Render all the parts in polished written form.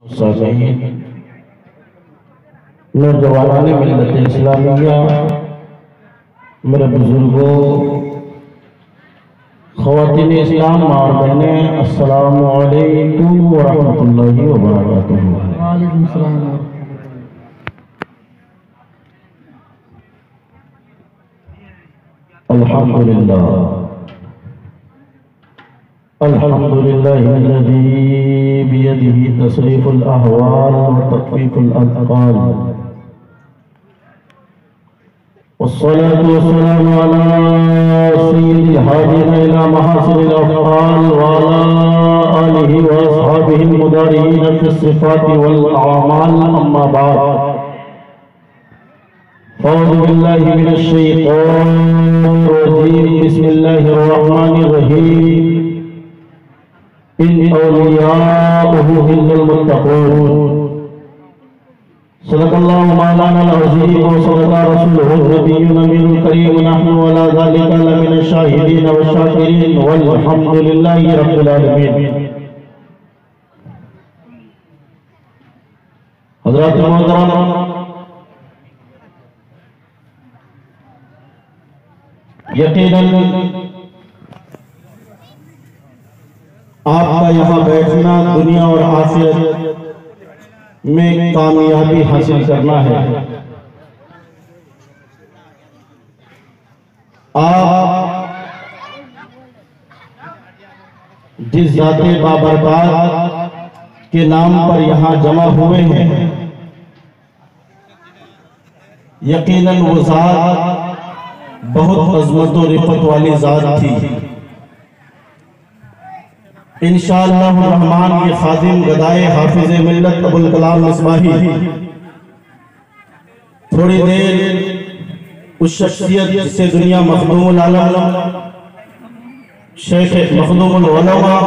سامعین، نوجوانان ملت اسلامیہ، میرے بزرگوں، خواتین اسلام اور بہنیں، السلام علیکم ورحمۃ اللہ وبرکاتہ۔ وعلیکم السلام۔ الحمدللہ الحمدللہ الذی بیدہ تصریف الاحوال وتخفیف الاثقال، والصلاة والسلام على سید الحاجین الى محاسن الافعال وعلى آلہ واصحابہ المدارین فی الصفات والاعمال، اما بعد اعوذ باللہ من الشیطان الرجیم، بسم اللہ الرحمن الرحیم، ان اولیاءہ هم المتقون۔ صدق اللہ مولانا العظیم وصدق رسولہ النبی الامین الکریم، نحن ولا ذلك لمن الشاہدین والشاکرین والحمد للہ رب العالمین۔ حضرات محترم، یقیناً آپ کا یہاں بیٹھنا دنیا اور آخرت میں کامیابی حاصل کرنا ہے۔ آپ جس ذات بابرکات کے نام پر یہاں جمع ہوئے ہیں، یقیناً وہ ذات بہت عظمت و رفعت والی ذات تھی۔ انشاءاللہ الرحمن یہ خادم گدائے حافظ ملت ابوالکلام مصباحی تھوڑی دیر اس شخصیت جس سے دنیا مخدوم العالم، شیخ مخدوم العلماء،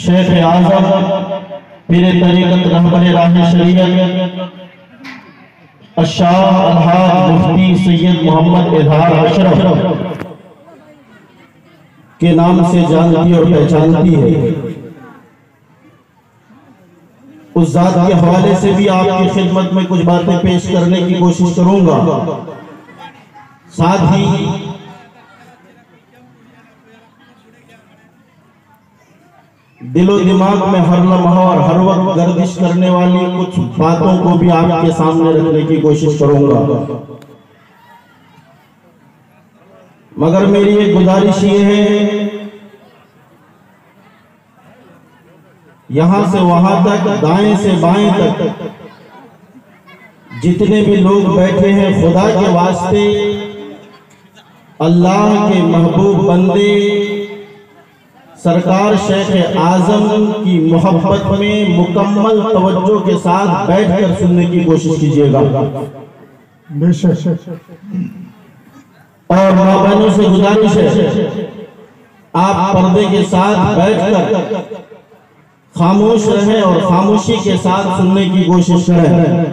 شیخ اعظم، پیر طریقت، رہبر راہ شریعت، الشاہ الحاج مفتی سید محمد اظہار اشرف کے نام سے جانتی اور پہچانتی ہے، اس ذات کے حوالے سے بھی آپ کی خدمت میں کچھ باتیں پیش کرنے کی کوشش کروں گا۔ ساتھ ہی دل و دماغ میں ہر لمحہ اور ہر وقت گردش کرنے والی کچھ باتوں کو بھی آپ کے سامنے رکھنے کی کوشش کروں گا، مگر میری ایک گزارش یہ ہے، یہاں سے وہاں تک، دائیں سے بائیں تک جتنے بھی لوگ بیٹھے ہیں، خدا کے واسطے اللہ کے محبوب بندے سرکار شیخ اعظم کی محبت میں مکمل توجہ کے ساتھ بیٹھ کر سننے کی کوشش کیجیے گا، بے شک۔ اور ماں بہنوں سے گزارش ہے آپ پردے کے ساتھ بیٹھ کر خاموش رہیں اور خاموشی کے ساتھ سننے کی کوشش کریں۔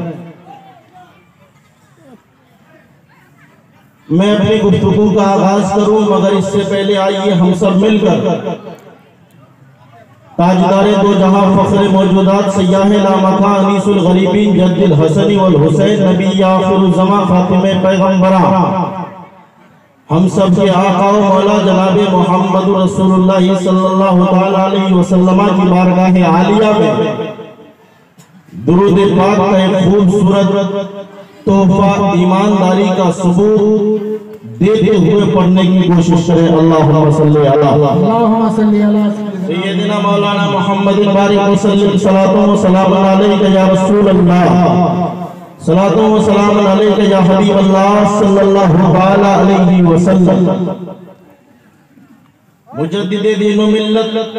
میں اپنی گفتگو کا آغاز کروں، مگر اس سے پہلے آئیے ہم سب مل کر تاجدار دو جہاں فخر موجودات سیاہ لامکان انیس الغریبین جد الحسن والحسین نبی آخر الزمان خاتم پیغمبران ہم سب کے آقا و مولا جناب محمد رسول اللہ صلی اللہ علیہ وسلم کی بارگاہ عالیہ میں درود پاک کا ایک خوبصورت تحفہ ایمانداری کا ثبوت دیتے ہوئے پڑھنے کی کوشش کریں۔ اللہم صلی علی سیدنا مولانا محمد بارک وسلم، صلاۃ و سلام علیکہ یا رسول اللہ، صلاۃ و سلام علیکہ یا حبیب اللہ صلی اللہ علیہ وسلم۔ مجدد دین و ملت،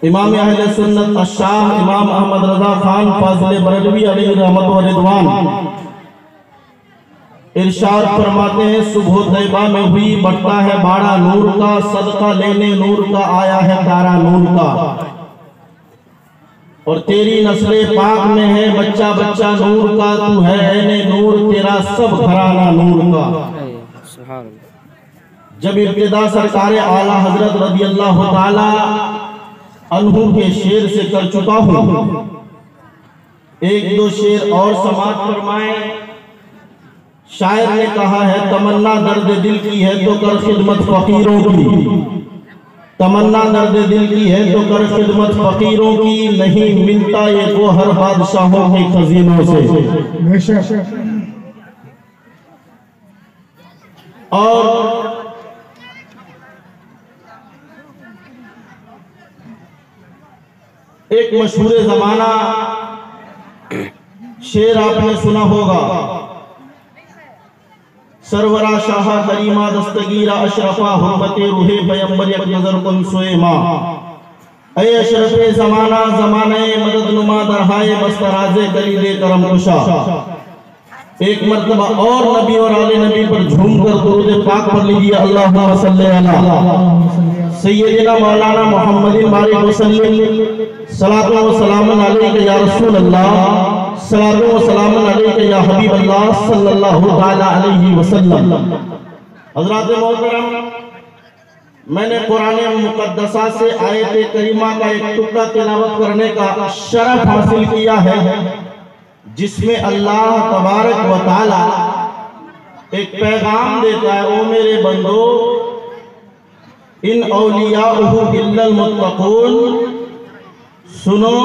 امام اہل سنت الشاہ امام احمد رضا خان فاضل بریلوی علیہ رحمت و رضوان ارشاد فرماتے ہیں، صبح طیبہ میں ہوئی بڑھتا ہے باڑا نور کا، صدقہ لینے نور کا آیا ہے تارا نور کا، اور تیری نسل پاک میں ہے بچہ بچہ نور کا، تو ہے عین نور، تیرا سب گھرانہ نور کا۔ جب ابتدا سرکار اعلیٰ حضرت رضی اللہ تعالی عنہ کے شعر سے کر چکا ہوں، ایک دو شعر اور سماعت فرمائیں۔ شاعر نے کہا ہے تمنا درد دل کی ہے تو کر خدمت فقیروں کی، تمنا درد دل کی ہے تو کر خدمت فقیروں کی، نہیں ملتا یہ گوہر بادشاہوں کے خزینوں سے۔ بے شک اور ایک مشہور زمانہ شعر آپ نے سنا ہوگا، سرورا شاہ کریمہ دستگیرہ اشرفہ حرمت روح پیمبر یک نظر کن سوئے ماں، اے اشرف زمانہ زمانہ مدد نما درہائے بستراز کلید کرم کشا۔ ایک مرتبہ اور نبی اور آل نبی پر جھوم کر درود پاک پڑھ لیجئے، اللہم صلی علی سیدنا مولانا محمد بارک وسلم، صلاۃ و سلام علیکہ یا رسول اللہ، صلاۃ و سلام علیکہ یا حبیب اللہ صلی اللہ تعالی علیہ وسلم۔ حضرات محترم، میں نے قرآن مقدسہ سے آیت کریمہ کا ایک ٹکڑا تلاوت کرنے کا شرف حاصل کیا ہے، جس میں اللہ تبارک و تعالی ایک پیغام دیتا ہے، او میرے بندو ان اولیاءہ الا المتقون، سنو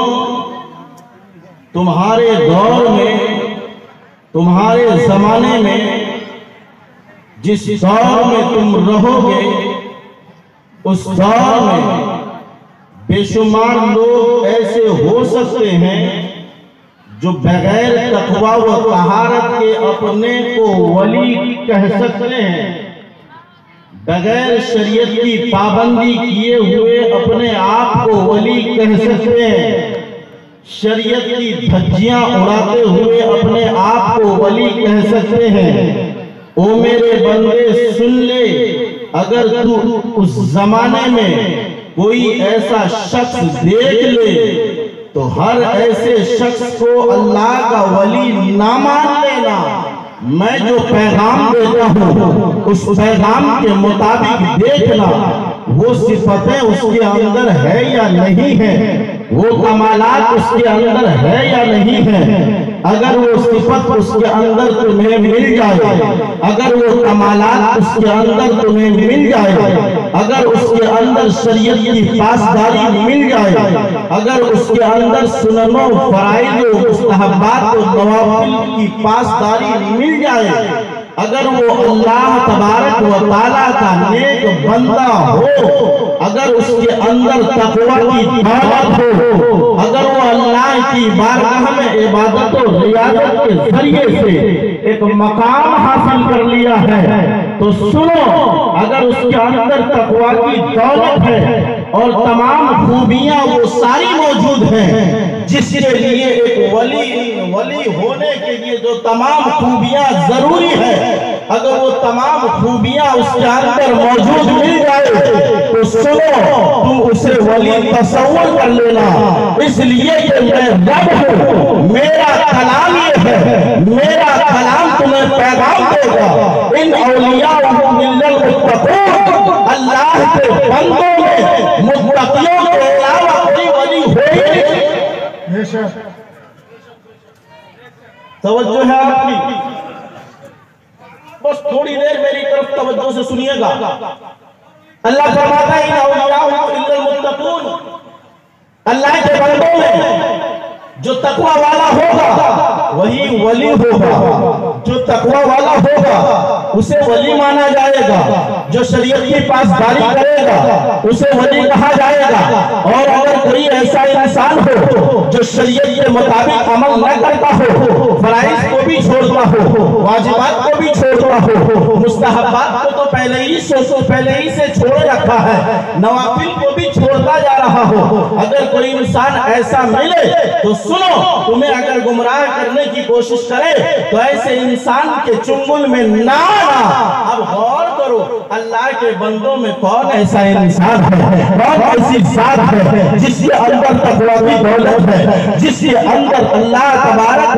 تمہارے دور میں، تمہارے زمانے میں، جس دور میں تم رہو گے اس دور میں بے شمار لوگ ایسے ہو سکتے ہیں جو بغیر تقوی و طہارت کے اپنے کو ولی کہہ سکتے ہیں، بغیر شریعت کی پابندی کیے ہوئے اپنے آپ کو ولی کہہ سکتے ہیں، شریعت کی دھجیاں اڑاتے ہوئے اپنے آپ کو ولی کہہ سکتے ہیں۔ او میرے بندے سن لے، اگر تو اس زمانے میں کوئی ایسا شخص دیکھ لے تو ہر ایسے شخص کو اللہ کا ولی نہ مان لینا، میں جو پیغام دیتا ہوں اس پیغام کے مطابق دیکھنا، وہ صفتیں اس کے اندر ہے یا نہیں ہے، وہ کمالات اس کے اندر ہے یا نہیں ہے۔ اگر وہ صفت اس کے اندر تمہیں مل جائے، اگر وہ کمالات اس کے اندر تمہیں مل جائے، اگر اس کے اندر شریعت کی پاسداری مل جائے، اگر اس کے اندر سنن و فرائض و مستحبات و نوافل کی پاسداری مل جائے، اگر وہ اللہ تبارک و تعالیٰ کا نیک بندہ ہو، اگر اس کے اندر تقوی کی دعوت ہو، اگر وہ اللہ کی بارگاہ میں عبادت و ریاضت کے ذریعے سے ایک مقام حاصل کر لیا ہے، تو سنو اگر اس کے اندر تقوی کی دولت ہے اور تمام خوبیاں وہ ساری موجود ہیں جس کے لیے ایک ولی ہونے کے لیے جو تمام خوبیاں ضروری ہے، اگر وہ تمام خوبیاں اس کے اندر موجود مل جائے تو سنو تم اسے ولی تصور کر لینا، اس لیے کہ میں رب ہوں، میرا کلام یہ ہے، میرا کلام تمہیں پیغام دے گا۔ ان اولیاء الا المتقون، اللہ کے بندوں میں متقیوں کے علاوہ کوئی ولی ہوئی نہیں۔ بے شک توجہ ہے آپ کی، بس تھوڑی دیر میری طرف توجہ سے سنیے گا۔ اللہ فرماتا ہے ان اولیاء الا المتقون، اللہ کے بندوں میں جو تقوی والا ہوگا وہی ولی ہوگا، جو تقوی والا ہوگا اسے ولی مانا جائے گا، جو شریعت کی پاسداری کرے گا اسے ولی کہا جائے گا۔ اور اگر کوئی ایسا انسان ہو جو شریعت کے مطابق عمل نہ کرتا ہو، فرائض کو بھی چھوڑتا ہو، واجبات کو بھی چھوڑتا ہو، مستحبات کو تو پہلے ہی سے چھوڑ رکھا ہے، نوافل کو بھی چھوڑتا جا رہا ہو، اگر کوئی انسان ایسا ملے تو سنو تمہیں اگر گمراہ کرنے کی کوشش کرے تو ایسے انسان کے چنگل میں نہ آنا۔ اب غور کرو اللہ کے بندوں میں کون ایسا انسان ہے، کون ایسی ذات ہے جس کے اندر تقوی کی دولت ہے، جس کے اندر اللہ تبارک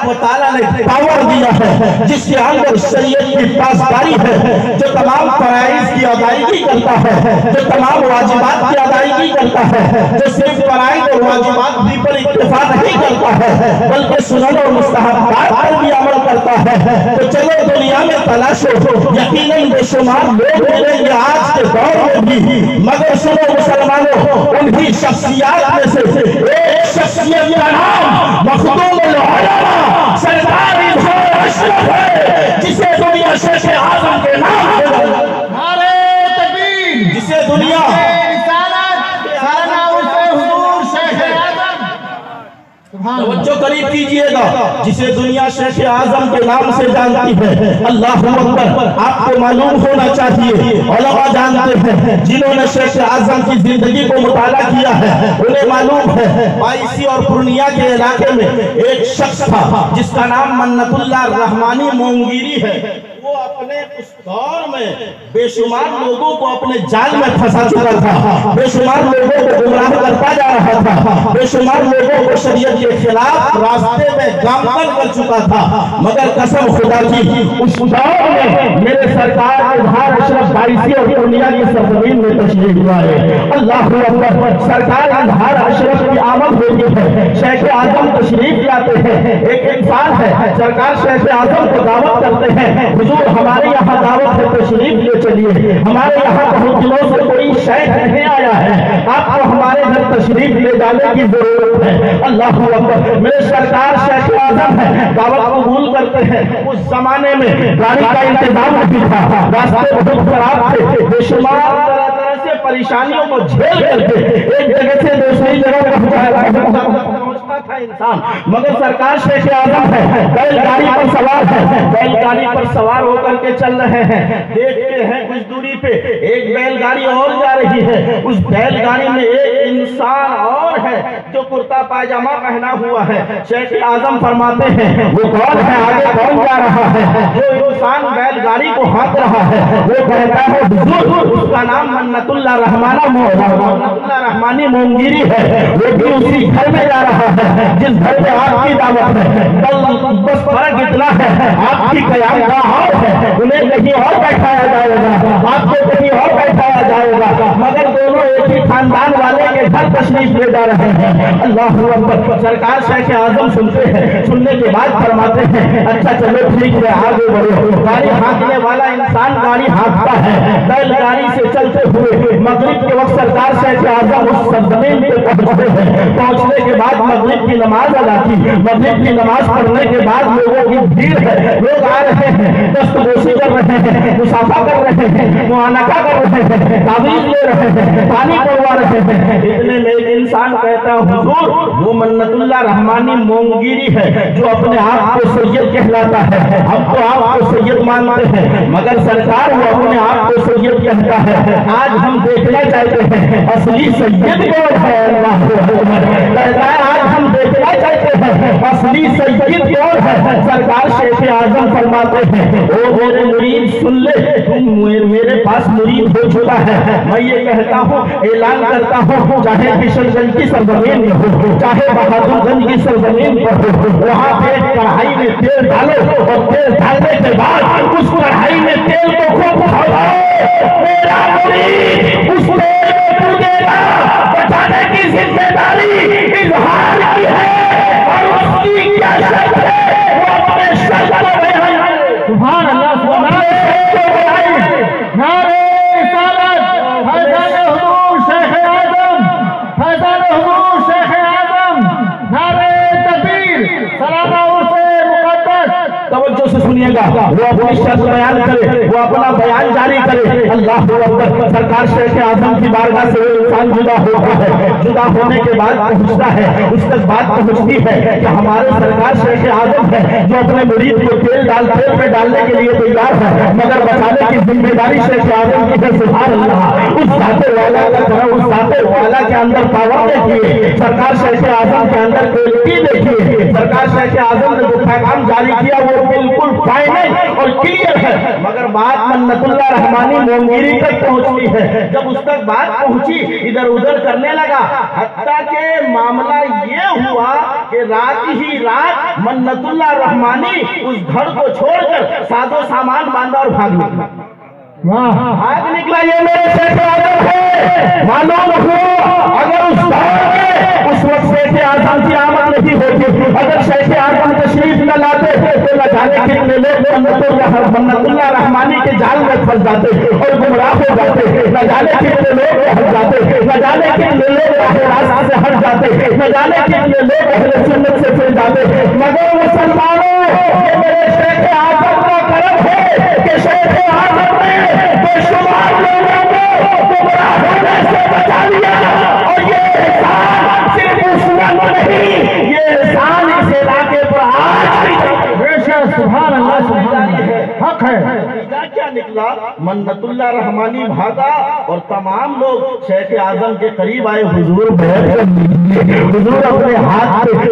و تعالیٰ نے پاور دیا کیا ہے، جس کے اندر شریعت کی پاسداری ہے، جو تمام فرائض کی ادائیگی کرتا ہے، جو تمام واجبات کی ادائیگی کرتا ہے، جو صرف فرائض اور واجبات بھی پر اکتفا نہیں کرتا ہے بلکہ سنن اور مستحبات پر بھی عمل کرتا ہے، تو چلو دنیا میں تلاشو، یقیناً بے شمار لوگ ملیں گے آج کے دور میں بھی، مگر سنو مسلمانوں، انہی شخصیات میں سے ایک شخصیت کا نام مخدوم العلماء سرکار اظہار اشرف ہے، جسے دنیا شیخ اعظم کے نام سے نعرہ تکبیر، جسے دنیا رسالت، سالانہ عرس حضور شیخ اعظم، توجہ قریب کیجئے گا، جسے دنیا شیخ اعظم کے نام سے جانتی ہے۔ اللہ اکبر، آپ کو معلوم ہونا چاہیے، علماء جانتے ہیں، جنہوں نے شیخ اعظم کی زندگی کو مطالعہ کیا ہے انہیں معلوم ہے بائیسی اور پورنیہ کے علاقے میں ایک شخص تھا جس کا نام منت اللہ رحمانی مونگیری ہے۔ وہ اپنے اس دور میں بے شمار لوگوں کو اپنے جال میں پھنسا چکا تھا، بے شمار لوگوں کو گمراہ کرتا جا رہا تھا، بے شمار لوگوں کو شریعت کے خلاف راستے میں گامزن کر چکا تھا، مگر قسم خدا کی اس دور میں میرے سرکار اظہار اشرف بائیسی اور پورنیہ کی سرزمین میں تشریف لائے۔ اللہ اکبر، سرکار اظہار اشرف کی آمد ہوتی ہے، شیخ اعظم تشریف لاتے ہیں، ایک انسان ہے، سرکار شیخ اعظم کو دعوت کرتے ہیں، حضور ہمارے یہاں دعوت ہے، تشریف لے چلیے، ہمارے یہاں بہت دنوں سے کوئی شیخ نہیں آیا ہے، آپ کو ہمارے گھر تشریف لے جانے کی ضرورت ہے۔ اللہ اکبر، میرے سرکار شیخ اعظم ہے، دعوت قبول کرتے ہیں۔ اس زمانے میں گاڑی کا انتظام نہیں تھا، راستے بہت خراب تھے، بے شمار طرح طرح سے پریشانیوں کو جھیل کر کے ایک جگہ سے دوسری جگہ پہنچتا تھا انسان، مگر سرکار شیخ اعظم ہے، بیل گاڑی پر سوار ہے، بیل گاڑی پر سوار ہو کر کے چل رہے ہیں، دیکھتے ہیں کچھ دوری پہ ایک بیل گاڑی اور جا رہی ہے، اس بیل گاڑی میں ایک انسان اور ہے جو کرتا پائجامہ پہنا ہوا ہے۔ شیخ اعظم فرماتے ہیں وہ کون ہے، آگے کون جا رہا ہے؟ جو انسان بیل گاڑی کو ہانک رہا ہے وہ کہتا ہے حضور اس کا نام منت اللہ رحمانی مونگیری ہے، وہ بھی اسی گھر میں جا رہا ہے جس گھر میں آپ کی دعوت ہے، بس فرق اتنا ہے آپ کی قیام گاہ اور ہے، انہیں کہیں اور بیٹھایا جائے گا، آپ کو کہیں اور بیٹھایا جائے گا، مگر دونوں ایک ہی خاندان والے کے گھر تشریف لے جا رہے ہیں۔ اللہ اکبر، سرکار شیخ اعظم سنتے ہیں، سننے کے بعد فرماتے ہیں اچھا چلو ٹھیک ہے آگے بڑھو۔ گاڑی ہانکنے والا انسان گاڑی ہانکتا ہے، بیل گاڑی سے چلتے ہوئے مغرب کے وقت سرکار شیخ اعظم اس سرزمین پہ پہنچتے ہیں، پہنچنے کے بعد مغرب کی نماز ادا کی، مغرب کی نماز پڑھنے کے بعد لوگوں کی بھیڑ ہے، لوگ آ رہے ہیں، دست بوسی کر رہے ہیں، مصافحہ کر رہے ہیں، معانقہ کر رہے ہیں، تعویذ لے رہے ہیں، پانی پڑوا رہے ہیں۔ اتنے میں ایک انسان کہتا ہے حضور وہ منت اللہ رحمانی مونگیری ہے جو اپنے آپ کو سید کہلاتا ہے، ہم تو آپ کو سید مانتے ہیں مگر سرکار وہ اپنے آپ کو سید کہتا ہے، آج ہم دیکھنا چاہتے ہیں اصلی سید کون ہے؟ اللہ اکبر، کہتا ہے آج ہم دیکھنا چاہتے ہیں اصلی سید کون ہے؟ سرکار شیخ اعظم فرماتے ہیں او میرے مرید سن لے، تم میرے پاس مرید ہو چکا ہے، میں یہ کہتا ہوں اعلان کرتا ہوں چاہے کشن گنج کی سرزمین میں ہو چاہے بہادر گنج کی سرزمین پر ہو، وہاں پہ ایک کڑھائی میں تیل ڈالو اور تیل ڈالنے کے بعد اس کڑھائی میں تیل کو خوب کھولو، میرا مرید اس تیل میں ڈوبے گا، بچانے کی ذمہ داری اظہار کی ہے اور اس کی کیا شرط ہے وہ اپنے شرط کو بیان کرے۔ سبحان اللہ، سبحان اللہ، نعرہ رسالت، فیضان حضور شیخ اعظم، فیضان حضور شیخ اعظم، نعرہ تکبیر، سلام عرس مقدس۔ توجہ سے سنیے گا، وہ اپنی شرط بیان کرے، وہ اپنا بیان جاری کرے۔ اللہ اکبر، سرکار شیخ اعظم کی بارگاہ سے وہ انسان جدا ہوتا ہے، جدا ہونے کے بعد پہنچتا ہے، اس تک بات پہنچتی ہے کہ ہمارے سرکار شیخ اعظم ہے جو اپنے مرید کو تیل پہ ڈالنے کے لیے تیار ہے، مگر بچانے کی ذمہ داری شیخ اعظم کی ہے۔ سبحان اللہ، اس ذات والا کا کرم، اس ذات والا کے اندر پاور دیکھیے، سرکار شیخ اعظم کے اندر کوالٹی دیکھیے، سرکار شیخ اعظم نے جو پیغام جاری کیا وہ بالکل فائنل اور کلیئر ہے، مگر بات منت اللہ رحمانی مونگیری تک پہنچتی ہے۔ جب اس تک بات پہنچی ادھر ادھر کرنے لگا، حتیٰ کہ معاملہ یہ ہوا کہ کہ رات ہی رات منت اللہ رحمانی اس گھر کو چھوڑ کر ساز و سامان باندھا اور بھاگ نکلا. بھاگ نکلا. یہ میرے شیخ اعظم ہے. معلوم ہو اگر اس دور میں اس وقت شیخ اعظم کی آمد نہیں ہوتی, اگر شیخ اعظم تشریف نہ لاتے تو نہ جانے کتنے لوگ منت اللہ رحمانی کے جال میں پھنس جاتے اور گمراہ ہو جاتے, نہ جانے کتنے لوگ ہٹ جاتے, نہ جانے کتنے لوگ راہ راست سے ہٹ جاتے, نہ جانے کتنے لوگ اہل سنت سے پھر جاتے. مگر مسلمانوں, یہ میرے شیخ اعظم کا کرم ہے کہ شیخ اعظم نے بے شمار لوگوں کو گمراہ ہونے سے بچا لیا. اور یہ احسان صرف اس وقت نہیں, یہ احسان اس علاقے پر آج بھی سبحان اللہ سبحان اللہ حق ہے. کیا نکلا, منت اللہ رحمانی بھاگا اور تمام لوگ شیخ اعظم کے قریب آئے. حضور حضور اپنے ہاتھ پہ,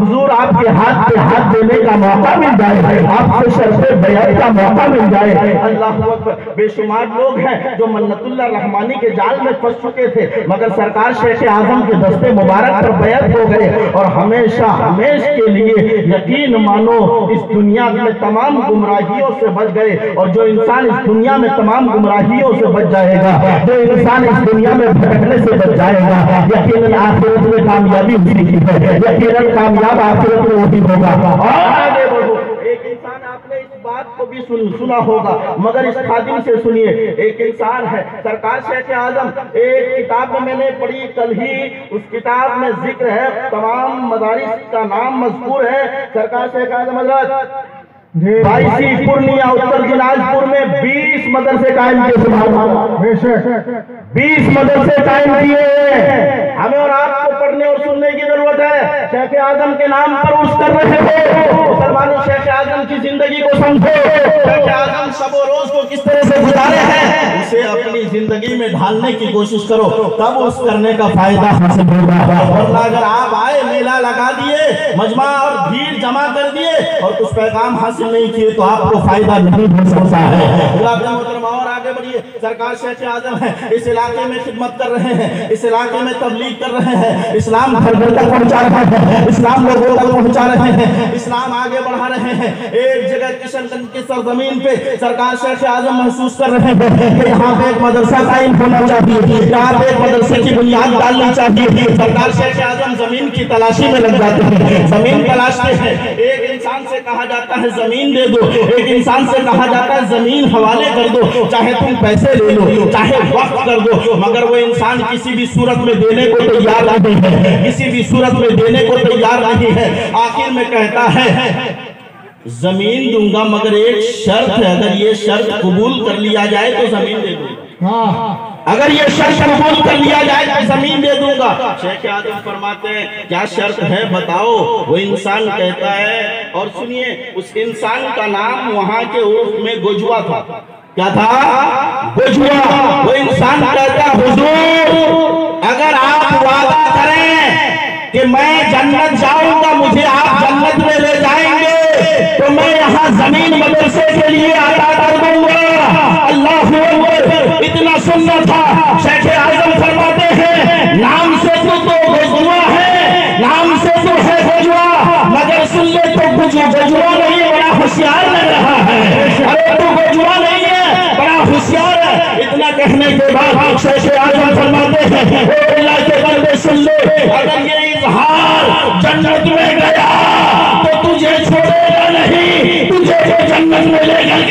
حضور آپ کے ہاتھ پہ ہاتھ دینے کا موقع مل جائے, آپ سے شرف بیعت کا موقع مل جائے. اللہ اکبر. بے شمار لوگ ہیں جو منت اللہ رحمانی کے جال میں پھنس چکے تھے, مگر سرکار شیخ اعظم کے دستے مبارک پر بیعت ہو گئے اور ہمیشہ ہمیشہ کے لیے یقین مانو اس دنیا میں تمام گمراہیوں سے بچ گئے. اور جو انسان اس دنیا میں تمام گمراہیوں سے بچ جائے گا, جو انسان اس دنیا میں بھٹکنے سے بچ جائے گا, یقیناً آخرت میں کامیابی اسی کی ہے, یقیناً کامیاب آخرت میں وہی ہوگا. اور آگے بڑھو. ایک انسان, آپ نے اس بات کو بھی سنا ہوگا مگر اس خادم سے سنیے. ایک انسان ہے, سرکار شیخ اعظم, ایک کتاب میں نے پڑھی کل ہی, اس کتاب میں ذکر ہے, تمام مدارس کا نام مذکور ہے. سرکار شیخ اعظم حضرت 22 پورنیا اتر دناجپور میں 20 مدرسے قائم کیے. 20 مدرسے قائم کیے. ہمیں اور آپ کو پڑھنے اور سننے کی ضرورت ہے. شیخ اعظم کے نام پر عرس کر رہے ہو مسلمانوں, شیخ اعظم کی زندگی کو سمجھو. شیخ اعظم شب و روز کو کس طرح سے گزارے ہیں, اسے اپنی زندگی میں ڈھالنے کی کوشش کرو, تب اس کرنے کا فائدہ حاصل ہوگا. ورنہ اگر آپ آئے, میلہ لگا دیے, مجمع اور بھیڑ جمع کر دیے اور کچھ پیغام حاصل نہیں کیے تو آپ کو فائدہ نہیں ہو سکتا ہے. اور آگے بڑھیے. سرکار شیخ اعظم ہے, اس علاقے میں خدمت کر رہے ہیں, اس علاقے میں تبلیغ کر رہے ہیں, اسلام گھر گھر تک پہنچا رہے ہیں, اسلام لوگوں تک پہنچا رہے ہیں, اسلام آگے بڑھا رہے ہیں. ایک جگہ کشن گنج کی سرزمین پہ سرکار شیخ اعظم محسوس کر رہے ہیں کہ یہاں پہ ایک مدرسہ قائم ہونا چاہیے, یہاں پہ ایک مدرسے کی بنیاد ڈالنی چاہیے. سرکار شیخ اعظم زمین کی تلاشی میں لگ جاتے ہیں, زمین تلاشتے ہیں. ایک انسان سے کہا جاتا ہے زمین دے دو, ایک انسان سے کہا جاتا ہے زمین حوالے کر دو, چاہے تم پیسے لے لو, چاہے وقت کر دو, مگر وہ انسان کسی بھی صورت میں دینے کو تیار نہیں ہے, کسی بھی صورت میں دینے کو تیار نہیں ہے. آخر میں کہتا ہے زمین دوں گا مگر ایک شرط ہے, اگر یہ شرط قبول کر لیا جائے تو زمین دے دوں گا. اگر یہ شرط قبول کر لیا جائے تو زمین دے دوں گا. شیخ اعظم فرماتے ہیں کیا شرط ہے بتاؤ. وہ انسان کہتا ہے, اور سنیے, اس انسان کا نام وہاں کے عرف میں گجوا تھا. کیا تھا؟ گجوا. وہ انسان کہتا حضور اگر آپ وعدہ کریں کہ میں جنت جاؤں گا, مجھے آپ جنت میں لے جائیں گے, تو میں یہاں زمین مدرسے کے لیے عطا کر دوں گا. اللہ اکبر. اتنا سننا تھا. شیخ اعظم فرماتے ہیں نام سے تو گجوا ہے, نام سے تو ہے گجوا, مگر سن لے تو گجوا نہیں, بڑا ہوشیار لگ رہا ہے. ارے تو گجوا نہیں ہے, بڑا ہوشیار ہے. اتنا کہنے کے بعد شیخ اعظم فرماتے ہیں اے اللہ کے بندے سن لے, اگر یہ اظہار جنت میں گیا تو تجھے چھوڑے گا نہیں, تجھے جو جنت میں لے گا.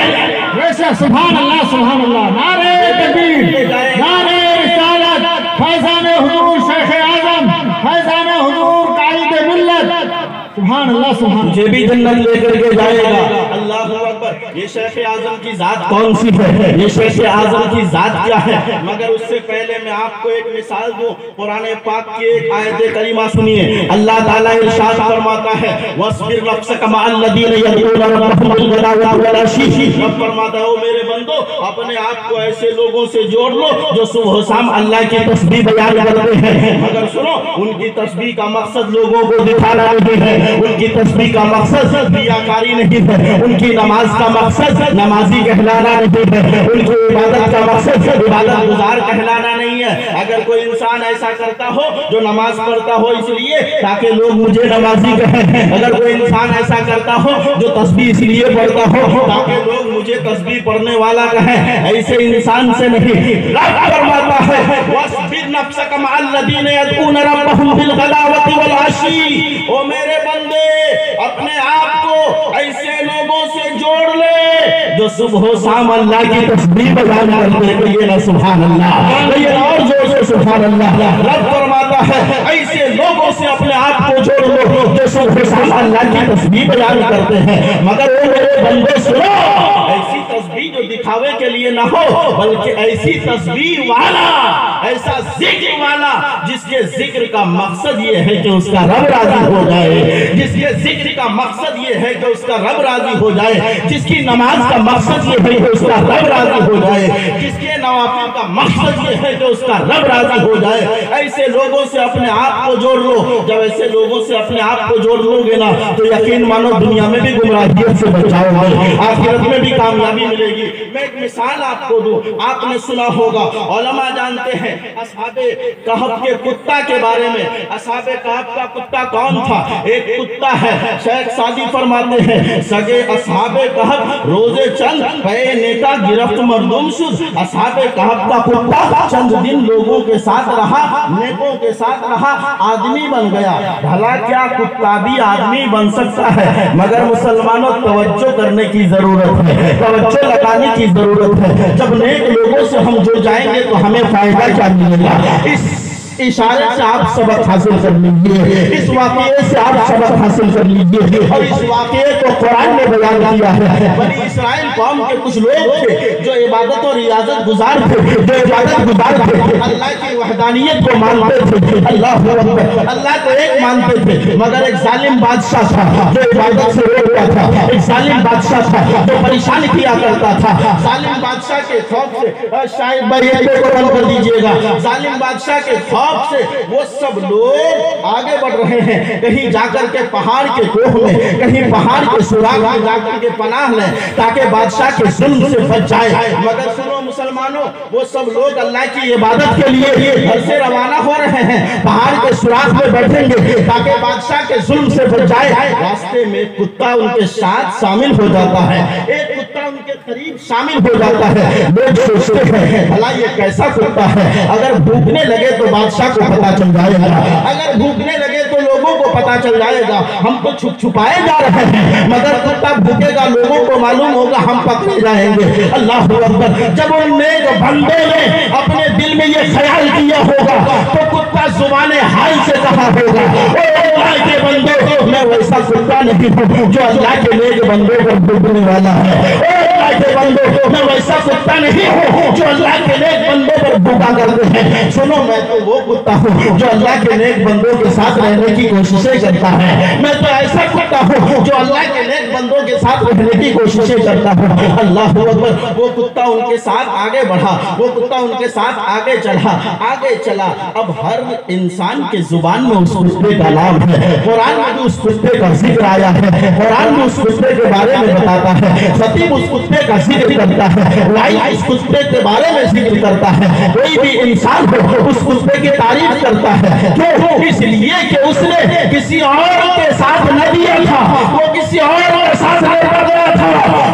سبحان اللہ سبحان اللہ. نعرہ تکبیر, نعرہ رسالت, فیضان حضور شیخ اعظم, فیضان حضور قائد ملت. سبحان اللہ سبحان. مجھے بھی جنت لے کر کے جائے گا. اللہ اکبر. یہ شیخ اعظم کی ذات کون سی ہے, یہ شیخ اعظم کی ذات کیا ہے, مگر اس سے پہلے میں آپ کو ایک مثال دوں. قرآن پاک کی ایک آیت کریمہ سنیے. اللہ تعالیٰ ارشاد فرماتا ہے وَاصْبِرْ نَفْسَكَ مَعَ الَّذِينَ يَدْعُونَ رَبَّهُمْ بِالْغَدَاةِ وَالْعَشِيِّ. اب فرماتا ہے میرے بندو, اپنے آپ کو ایسے لوگوں سے جوڑ لو جو صبح و شام اللہ کی تسبیح بیان کرتے ہیں, مگر سنو ان کی تسبیح کا مقصد لوگوں کو دکھانا نہیں ہے, ان کی تسبیح کا مقصد ریاکاری نہیں ہے, ان کی نماز کا مقصد نمازی کہلانا نہیں ہے, ان کی عبادت کا مقصد عبادت گزار کہلانا نہیں ہے۔ اگر کوئی انسان ایسا کرتا ہو جو نماز پڑھتا ہو اس لیے تاکہ لوگ مجھے نمازی کہیں، اگر کوئی انسان ایسا کرتا ہو جو تسبیح اس لیے پڑھتا ہو تاکہ لوگ مجھے تسبیح پڑھنے والا کہیں، ایسے انسان سے نہیں۔ رب فرماتا ہے وَاصْبِرْ نَفْسَكَ مَعَ الَّذِينَ يَدْعُونَ رَبَّهُمْ بِالْغَدَاوَةِ وَالْعَشِيِّ، او میرے بندے اپنے آپ کو ایسے لوگوں سے جوڑ لے جو صبح و شام اللہ کی تسبیح بیان کرتے ہیں۔ کہیے نا سبحان اللہ، کہیے اور زور سے سبحان اللہ۔ رب فرماتا ہے ایسے لوگوں سے اپنے آپ کو جوڑ لو جو صبح و شام اللہ کی تسبیح بیان کرتے ہیں، مگر وہ میرے بندے سنو، ایسی تسبیح جو دکھاوے کے لیے نہ ہو بلکہ ایسی تسبیح والا، ایسا ذکر والا جس کے ذکر کا مقصد یہ ہے کہ اس کا رب راضی ہو جائے، جس کے ذکر کا مقصد یہ ہے کہ اس کا رب راضی ہو جائے، جس کی نماز کا مقصد یہ ہے کہ اس کا رب راضی ہو جائے، جس کے نوافل کا مقصد یہ ہے کہ اس کا رب راضی ہو جائے، ایسے لوگوں سے اپنے آپ کو جوڑ لو۔ جب ایسے لوگوں سے اپنے آپ کو جوڑ لو گے نا تو یقین مانو دنیا میں بھی گمراہیت سے بچاؤ گے، آخرت میں بھی کامیابی ملے گی۔ میں ایک مثال آپ کو دوں، آپ نے سنا ہوگا، علماء جانتے ہیں اصحاب کہف کے کتا کے بارے میں۔ اصحاب کہف کا کتا کون تھا؟ ایک کتا ہے، شیخ سعدی فرماتے ہیں سگے اصحاب کہف روزے چند پے نیکا گرفت مردم شد۔ اصحاب کہف کا کتا چند دن لوگوں کے ساتھ رہا، نیکوں کے ساتھ رہا، آدمی بن گیا۔ بھلا کیا کتا بھی آدمی بن سکتا ہے؟ مگر مسلمانوں توجہ کرنے کی ضرورت ہے، توجہ لگانے کی ضرورت ہے۔ جب نیک لوگوں سے ہم جڑ جائیں گے تو ہمیں فائدہ کیا ملے گا؟ اس اشارے سے آپ سبق حاصل کر لیجئے، اس واقعے سے آپ سبق حاصل کر لیجئے، اور اس واقعے کو قرآن نے بیان کیا ہے۔ بنی اسرائیل قوم کے کچھ لوگ تھے جو عبادت اور ریاضت گزار تھے، جو عبادت گزار تھے، اللہ کی وحدانیت کو مانتے تھے، اللہ اکبر، اللہ کو ایک مانتے تھے، مگر ایک ظالم بادشاہ تھا جو عبادت سے روکتا تھا، ایک ظالم بادشاہ تھا جو پریشان کیا کرتا تھا۔ ظالم بادشاہ کے خوف سے شاید بھائی کو بند کر دیجئے گا، ظالم بادشاہ کے خوف سے وہ سب لوگ آگے بڑھ رہے ہیں، کہیں جا کر کے پہاڑ کے کوہ میں، کہیں پہاڑ کے سوراخ میں جا کر کے پناہ لیں تاکہ بادشاہ کے ظلم سے بچ جائے۔ مگر سنو مسلمانوں، وہ سب لوگ اللہ کی عبادت کے لیے گھر سے روانہ ہو رہے ہیں، پہاڑ کے سوراخ میں بیٹھیں گے تاکہ بادشاہ کے ظلم سے بچ جائے۔ راستے میں کتا ان کے ساتھ شامل ہو جاتا ہے، ایک کتا ان کے قریب شامل ہو جاتا ہے۔ لوگ سوچتے ہیں بھلا یہ کیسا کتا ہے؟ اگر بھوکنے لگے تو بادشاہ کو پتا چل جائے گا، اگر بھوکنے لگے تو لوگوں کو پتا چل جائے گا، ہم تو چھپ چھپائے جا رہے ہیں، مگر کتا بھوکے گا لوگوں کو معلوم ہوگا ہم پکڑے جائیں گے۔ اللہ اکبر، جب ان نیک بندے نے اپنے دل میں یہ خیال کیا ہوگا تو کتا زبان حال سے کہا ہوگا اے اللہ کے بندوں، میں ویسا کتا نہیں ہوں جو اللہ کے نیک بندوں پر بھوکنے والا ہے، اے اللہ کے بندوں، میں ویسا کتا نہیں ہوں جو اللہ کے نیک بندوں پر بھوکا کرتے ہیں۔ سنو، میں تو وہ کتا ہوں جو اللہ کے نیک بندوں کے ساتھ رہنے کی کوششیں کرتا ہے، میں تو ایسا کتا ہوں جو اللہ کے نیک بندوں کے ساتھ رہنے کی کوششیں کرتا ہوں۔ اللہ اکبر، وہ کتا ان کے ساتھ آگے بڑھا، وہ کتا ان کے ساتھ آگے چلا۔ اب ہر انسان کے زبان میں اس کتے کا نام ہے، قرآن میں بھی اس کتے کا ذکر آیا ہے، قرآن بھی اس کتے کے بارے میں بتاتا ہے، خطیب اس کتے کا ذکر کرتا ہے، وائز اس کتے کے بارے میں ذکر کرتا ہے۔ کوئی بھی انسان ہو اس کتے کی تعریف کرتا ہے، کیوں؟ اس لیے کہ اس نے کسی اور کے ساتھ نہ دیا تھا، وہ کسی اور کے ساتھ نہیں پکڑا تھا،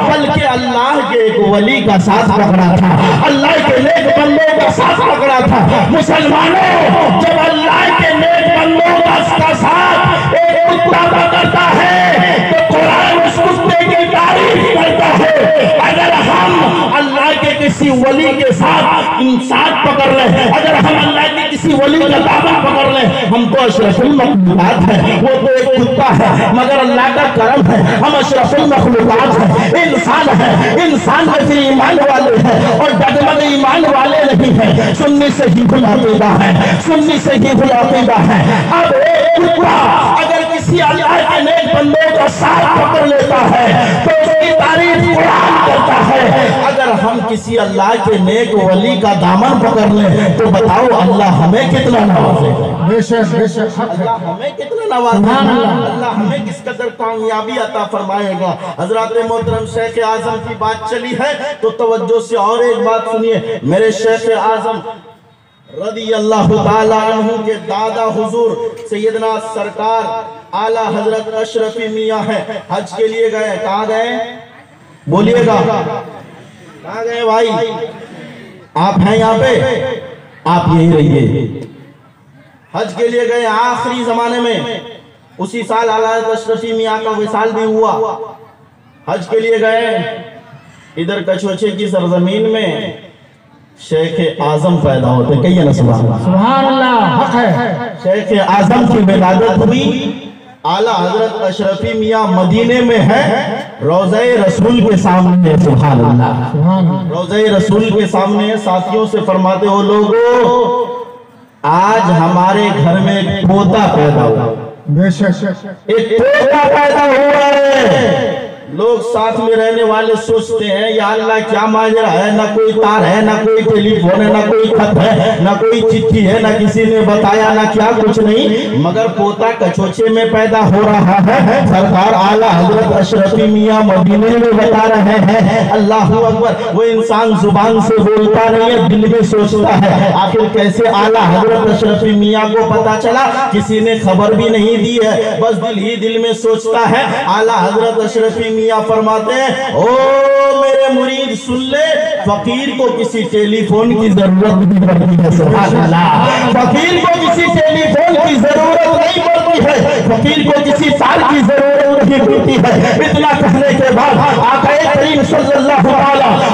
بلکہ اللہ کے ایک ولی کا ساتھ پکڑا تھا، اللہ کے نیک بندوں کا ساتھ پکڑا تھا۔ مسلمانوں، جب اللہ کے نیک بندوں کا ساتھ ایک کتا پکڑتا ہے تو قرآن اس کتے کی تعریف کرتا ہے۔ اگر ہم اللہ کے کسی ولی کے ساتھ انسان پکڑ لیں، اگر ہم اللہ کے کسی ولی کا دامن پکڑ لیں، ہم تو اشرف المخلوقات ہیں، وہ تو ایک کتا ہے، مگر اللہ کا کرم ہے ہم اشرف المخلوقات ہیں، انسان ہیں، انسان میں سے ایمان والے ہیں اور ڈگمگ ایمان والے نہیں ہیں، سنی سے ہی عقیدہ ہے، سنی سے ہی عقیدہ ہے۔ اب ایک کتا اگر کسی اللہ کے نیک بندوں کا ساتھ پکڑ لیتا ہے تو اس کی تعریف قرآن کرتا ہے۔ اگر ہم کسی اللہ کے نیک ولی کا دامن پکڑ لیں تو بتاؤ اللہ ہمیں کتنا نوازے گا، اللہ ہمیں کتنا نوازے گا، اللہ ہمیں کس قدر کامیابی عطا فرمائے گا۔ حضرات محترم شیخ اعظم کی بات چلی ہے تو توجہ سے اور ایک بات سنیے۔ میرے شیخ اعظم رضی اللہ تعالیٰ عنہ کے دادا حضور سیدنا سرکار اعلیٰ حضرت اشرفی میاں ہیں، حج کے لیے گئے۔ کہاں گئے بولیے گا، کہاں گئے بھائی؟ آپ ہیں یہاں پہ، آپ یہی رہیے۔ حج کے لیے گئے آخری زمانے میں، اسی سال اعلیٰ حضرت اشرفی میاں کا وصال بھی ہوا۔ حج کے لیے گئے، ادھر کچھوچے کی سرزمین میں شیخ اعظم پیدا ہوتے، کہیے نا سبحان اللہ، سبحان اللہ، حق ہے۔ شیخ اعظم کی ولادت ہوئی، اعلیٰ حضرت اشرفی میاں مدینے میں ہے، روضہ رسول کے سامنے، سبحان اللہ، سبحان اللہ، روضہ رسول کے سامنے ساتھیوں سے فرماتے ہو لوگو آج ہمارے گھر میں ایک پوتا پیدا ہوا، بے شک، ایک پوتا پیدا ہوا ہے۔ لوگ ساتھ میں رہنے والے سوچتے ہیں یا اللہ کیا ماجرا ہے، نہ کوئی تار ہے، نہ کوئی ٹیلی فون ہے، نہ کوئی خط ہے، نہ کوئی چٹھی ہے، نہ کسی نے بتایا، نہ کیا کچھ نہیں، مگر پوتا کچوچے میں پیدا ہو رہا ہے۔ سرکار اعلیٰ حضرت اشرفی میاں مدینے میں بتا رہے ہیں، اللہ اکبر۔ وہ انسان زبان سے بولتا نہیں ہے، دل میں سوچتا ہے۔ آخر کیسے اعلیٰ حضرت اشرفی میاں کو پتا چلا؟ کسی نے خبر بھی نہیں دی ہے، بس دل ہی دل میں سوچتا ہے۔ اعلیٰ حضرت اشرفی میاں فرماتے ہیں او میرے مرید سن لے، فقیر کو کسی ٹیلی فون کی ضرورت نہیں پڑتی ہے، سبحان اللہ، فقیر کو کسی ٹیلی فون کی ضرورت نہیں پڑتی ہے، فقیر کو کسی تار کی ضرورت نہیں پڑتی ہے۔ اتنا کہنے کے بعد آقا کریم صلی اللہ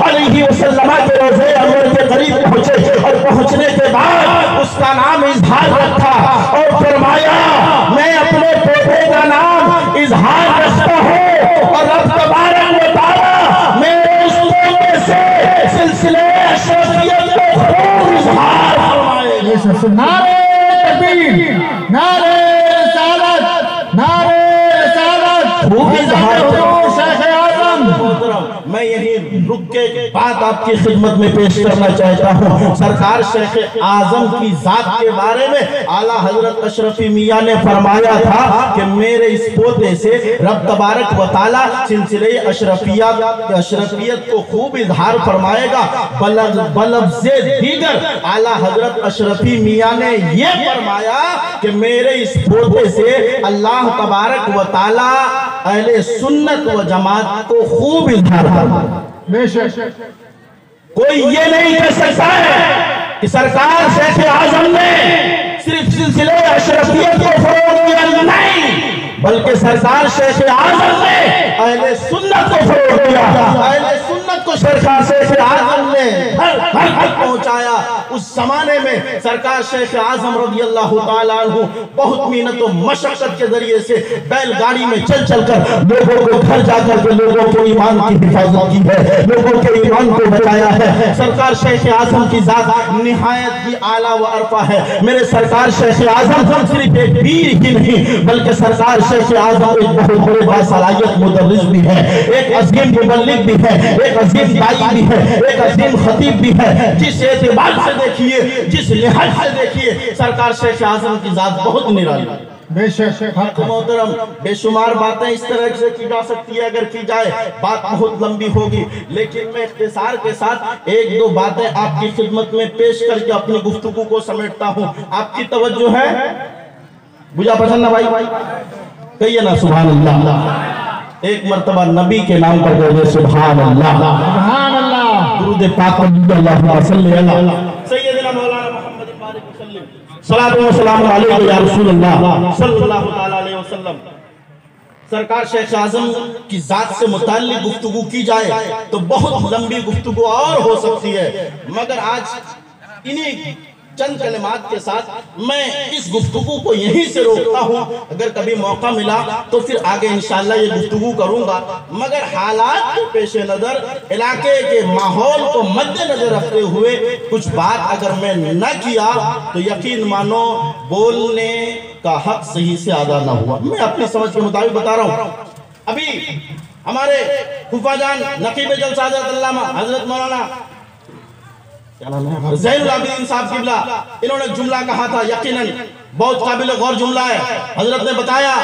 علیہ وسلم کے روضے انور کے قریب پہنچے، اور پہنچنے کے بعد اس کا نام اظہار رکھا اور فرمایا میں اپنے پوتے کا نام اظہار رکھتا ہوں، اور رب تبارک و تعالی میرے اس پوتے سے سلسلے اشرفیت کو خوب اظہار فرمائے گا۔ نعرہ تکبیر، نعرہ رسالت، نعرہ رسالت، خوب اظہار حضور شیخ اعظم۔ میں یہی رک کے بات آپ کی خدمت میں پیش کرنا چاہتا ہوں۔ سرکار شیخ اعظم کی ذات کے بارے میں اعلیٰ حضرت اشرفی میاں نے فرمایا تھا کہ میرے اس پوتے سے رب تبارک و تعالی سلسلہ اشرفیت کو خوب اظہار فرمائے گا۔ بلفظ دیگر اعلیٰ حضرت اشرفی میاں نے یہ فرمایا کہ میرے اس پوتے سے اللہ تبارک و تعالی اہل سنت و جماعت کو خوب اظہار فرمائے۔ بے شک، کوئی یہ نہیں کہہ سکتا ہے کہ سرکار شیخ اعظم نے صرف سلسلہ اشرفیت کو فروغ دیا، نہیں، بلکہ سرکار شیخ اعظم نے اہل سنت کو فروغ دیا، اہل سنت کو سرکار شیخ اعظم نے ہر تک پہنچایا۔ اس زمانے میں سرکار شیخ اعظم رضی اللہ تعالیٰ عنہ بہت محنت و مشقت کے ذریعے سے بیل گاڑی میں چل چل کر لوگوں کو گھر جا کر کے لوگوں کے ایمان کی حفاظت کی ہے، لوگوں کے ایمان کو بچایا ہے۔ سرکار شیخ اعظم کی ذات نہایت ہی اعلیٰ و عرفہ ہے۔ میرے سرکار شیخ اعظم صرف ایک پیر ہی نہیں بلکہ سرکار شیخ اعظم ایک بہت بڑے باصلاحیت مدرس بھی ہے، ایک عظیم مبلغ بھی ہے، ایک عظیم داعی بھی ہے، ایک عظیم خطیب بھی ہے۔ جس اعتبار سے دیکھیے، جس لحاظ سے دیکھیے، سرکار شیخ اعظم کی ذات بہت نرالی ہے۔ بے شک، حق ہے۔ محترم بے شمار باتیں اس طرح سے کی جا سکتی ہے، اگر کی جائے بات بہت لمبی ہوگی، لیکن میں اختصار کے ساتھ ایک دو باتیں آپ کی خدمت میں پیش کر کے اپنی گفتگو کو سمیٹتا ہوں۔ آپ کی توجہ ہے؟ بجا پسند نا بھائی، کہیے نا سبحان اللہ، ایک مرتبہ نبی کے نام پر کہیے سبحان اللہ، سبحان اللہ، درود پاک اللہ صلی اللہ سیدنا مولانا محمد بارک وسلم، صلاۃ و سلام علیہ یا رسول اللہ صلی اللہ علیہ وسلم۔ سرکار شیخ اعظم کی ذات سے متعلق گفتگو کی جائے تو بہت لمبی گفتگو اور ہو سکتی ہے، مگر آج انہی چند کلمات کے ساتھ میں اس گفتگو کو یہیں سے روکتا ہوں۔ اگر کبھی موقع ملا تو پھر آگے انشاءاللہ یہ گفتگو کروں گا، مگر حالات کے پیش نظر، علاقے کے ماحول کو مد نظر رکھتے ہوئے کچھ بات اگر میں نہ کیا تو یقین مانو بولنے کا حق صحیح سے ادا نہ ہوا۔ میں اپنی سمجھ کے مطابق بتا رہا ہوں۔ ابھی ہمارے پھوپھا جان نقیب جلسہ حضرت علامہ حضرت مولانا کیا نام ہے زین العابدین صاحب قبلہ، انہوں نے جملہ کہا تھا، یقیناً بہت قابل غور جملہ ہے. حضرت نے بتایا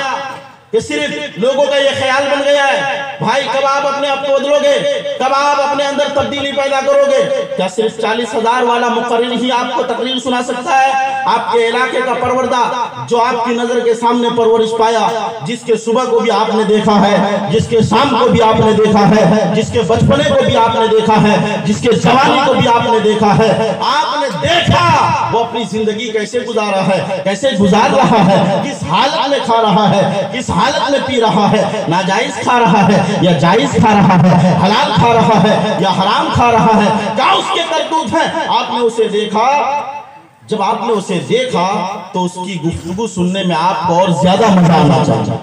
کہ صرف لوگوں کا یہ خیال بن گیا ہے بھائی کب آپ اپنے آپ کو بدلو گے، کب آپ اپنے اندر تبدیلی پیدا کرو گے. کیا صرف 40,000 والا مقرر ہی آپ کو تقریر سنا سکتا ہے؟ آپ کے علاقے کا پروردہ جو آپ کی نظر کے سامنے پرورش پایا، جس کے صبح کو بھی آپ نے دیکھا ہے، جس کے شام کو بھی آپ نے دیکھا ہے، جس کے بچپنے کو بھی آپ نے دیکھا ہے، جس کے جوانی کو بھی آپ نے دیکھا ہے، آپ نے دیکھا وہ اپنی زندگی کیسے گزارا ہے، کیسے گزار رہا ہے، کس حالت میں کھا رہا ہے، کس حالت میں پی رہا ہے، ناجائز کھا رہا ہے یا جائز کھا رہا ہے، حلال کھا رہا ہے یا حرام کھا رہا ہے، کیا اس کے کرتوت ہیں. آپ نے اسے دیکھا. جب آپ نے اسے دیکھا تو اس کی گفتگو سننے میں آپ کو اور زیادہ مزہ آنا چاہیے.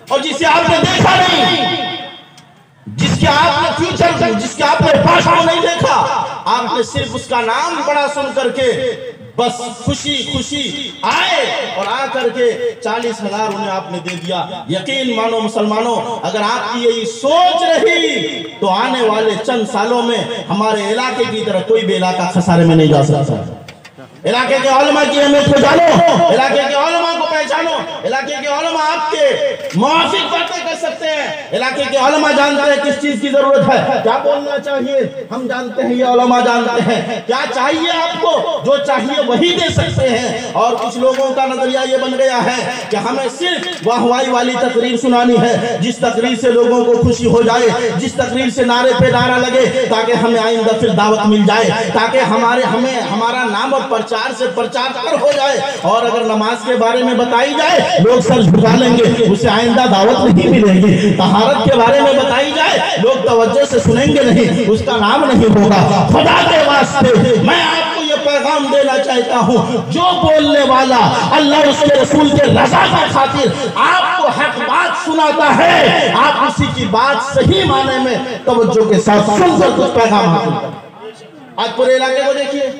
اور جسے آپ نے دیکھا نہیں، جس کے آپ نے فیوچر، جس کے آپ نے پاس کو نہیں دیکھا، آپ نے صرف اس کا نام بڑا سن کر کے بس خوشی خوشی آئے اور آ کر کے 40,000 انہیں آپ نے دے دیا. یقین مانو مسلمانوں، اگر آپ کی یہی سوچ رہی تو آنے والے چند سالوں میں ہمارے علاقے کی طرح کوئی بھی علاقہ خسارے میں نہیں جا سکتا. علاقے کے علماء کی اہمیت کو جانو، علاقے کے علماء کو پہچانو. علاقے کے علماء آپ کے موافق باتیں کر سکتے ہیں. علاقے کے علماء جانتے ہیں کس چیز کی ضرورت ہے، کیا بولنا چاہیے، ہم جانتے ہیں، یہ علماء جانتے ہیں کیا چاہیے آپ کو، جو چاہیے وہی دے سکتے ہیں. اور کچھ لوگوں کا نظریہ یہ بن گیا ہے کہ ہمیں صرف واہوائی والی تقریر سنانی ہے، جس تقریر سے لوگوں کو خوشی ہو جائے، جس تقریر سے نعرے پہ نعرہ لگے، تاکہ ہمیں آئندہ پھر دعوت مل جائے، تاکہ ہمارا نام اور پرچار سے پرچار کر ہو جائے. اور اگر نماز کے بارے میں بتائی جائے لوگ سر جھکا لیں گے، اسے آئندہ دعوت نہیں ملے گی. طہارت کے بارے میں بتائی جائے لوگ توجہ سے سنیں گے نہیں، اس کا نام نہیں ہوگا. خدا کے واسطے میں آپ کو یہ پیغام دینا چاہتا ہوں، جو بولنے والا اللہ اس کے رسول کے رضا کی خاطر آپ کو حق بات سناتا ہے، آپ اسی کی بات صحیح معنی میں توجہ کے ساتھ سن کر کچھ پیغام حاصل کریں. آج پورے علاقے کو دیکھیے،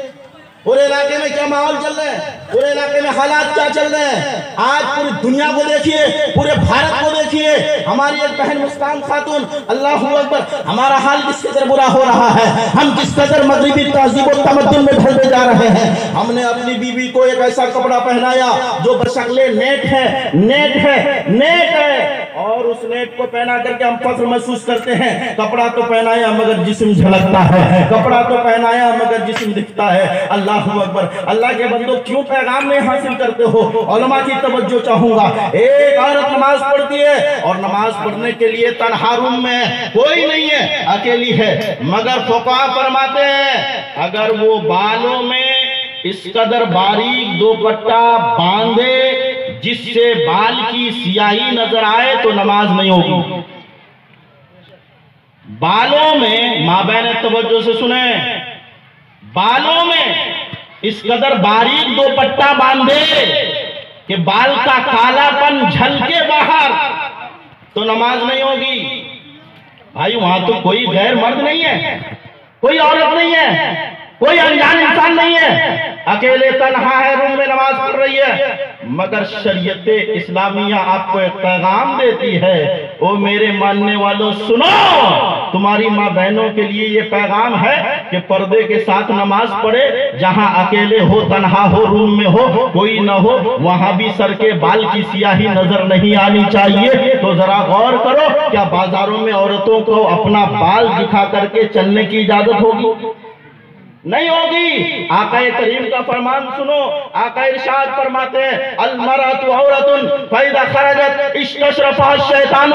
پورے علاقے میں کیا ماحول چل رہا ہے، پورے علاقے میں حالات کیا چل رہے ہیں. آج پوری دنیا کو دیکھیے، پورے بھارت کو دیکھیے. ہماری ایک بہن مسکان خاتون، اللہ اکبر، ہمارا حال کس قدر برا ہو رہا ہے، ہم کس قدر مغربی تہذیب و تمدن میں ڈھلتے جا رہے ہیں. ہم نے اپنی بیوی کو ایک ایسا کپڑا پہنایا جو بشکل نیٹ ہے، اور اس نیٹ کو پہنا کر کے ہم فخر محسوس کرتے ہیں. کپڑا تو پہنایا مگر جسم جھلکتا ہے، کپڑا تو پہنایا مگر جسم دکھتا ہے. اللہ اکبر. اللہ کے بندوں کیوں پیغام نہیں حاصل کرتے ہو؟ علماء کی توجہ چاہوں گا. ایک عورت نماز پڑھتی ہے اور نماز پڑھنے کے لیے تنہا روم میں کوئی نہیں ہے، اکیلی ہے، مگر فقہا فرماتے ہیں اگر وہ بالوں میں اس قدر باریک دوپٹہ باندھے جس سے بال کی سیاہی نظر آئے تو نماز نہیں ہوگی. بالوں میں، مابین توجہ سے سنیں، بالوں میں اس قدر باریک دوپٹہ باندھے کہ بال کا کالا پن جھلکے باہر تو نماز نہیں ہوگی. بھائی وہاں تو کوئی غیر مرد نہیں ہے، کوئی عورت نہیں ہے، کوئی انجان انسان نہیں ہے، اکیلے تنہا ہے، روم میں نماز پڑھ رہی ہے. مگر شریعت اسلامیہ آپ کو ایک پیغام دیتی ہے، او میرے ماننے والوں سنو، تمہاری ماں بہنوں کے لیے یہ پیغام ہے کہ پردے کے ساتھ نماز پڑھے. جہاں اکیلے ہو، تنہا ہو، روم میں ہو، کوئی نہ ہو، وہاں بھی سر کے بال کی سیاہی نظر نہیں آنی چاہیے. تو ذرا غور کرو، کیا بازاروں میں عورتوں کو اپنا بال دکھا کر کے چلنے کی اجازت ہوگی؟ نہیں ہوگی. آقا کریم کا فرمان سنو، آقا ارشاد فرماتے ہیں المرأۃ عورۃ فاذا خرجت استشرفها الشیطان.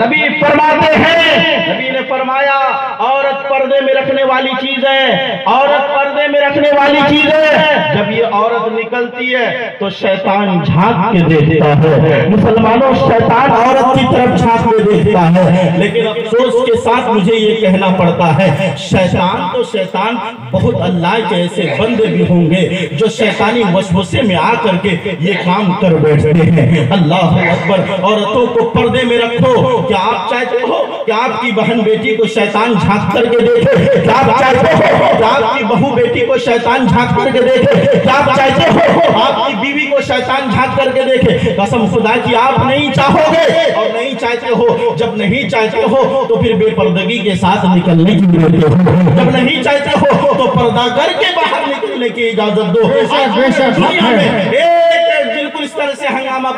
نبی فرماتے ہیں، نبی نے فرمایا عورت پردے میں رکھنے والی چیز ہے، عورت پردے میں رکھنے والی چیز ہے. جب یہ عورت نکلتی ہے تو شیطان جھانک کے دیکھتا ہے. مسلمانوں، شیطان عورت کی طرف جھانک کے دیکھتا ہے. لیکن افسوس کے ساتھ مجھے یہ کہنا پڑتا ہے، شیطان تو شیطان، بہت اللہ کے ایسے بندے بھی ہوں گے جو شیطانی وسوسے میں آ کر کے یہ کام کر بیٹھتے ہیں. اللہ اکبر. عورتوں کو پردے میں رکھو. کیا آپ چاہتے ہو کہ آپ کی بہن بیٹی کو شیطان جھانک کر کے دیکھے؟ کیا آپ چاہتے ہو کہ آپ کی بہو بیٹی کو شیطان جھانک کر کے دیکھے؟ کیا آپ چاہتے ہو آپ کی بیوی کو شیطان جھانک کر کے دیکھے؟ قسم خدا کی آپ نہیں چاہو گے اور نہیں نہیں چاہتے ہو، جب نہیں چاہتے ہو تو پھر بے پردگی کے ساتھ نکلنے کی دیتے ہو، جب نہیں چاہتے ہو تو پردہ کر کے باہر نکلنے کی اجازت دو۔ دنیا میں ایک بالکل اس طرح سے ہنگامہ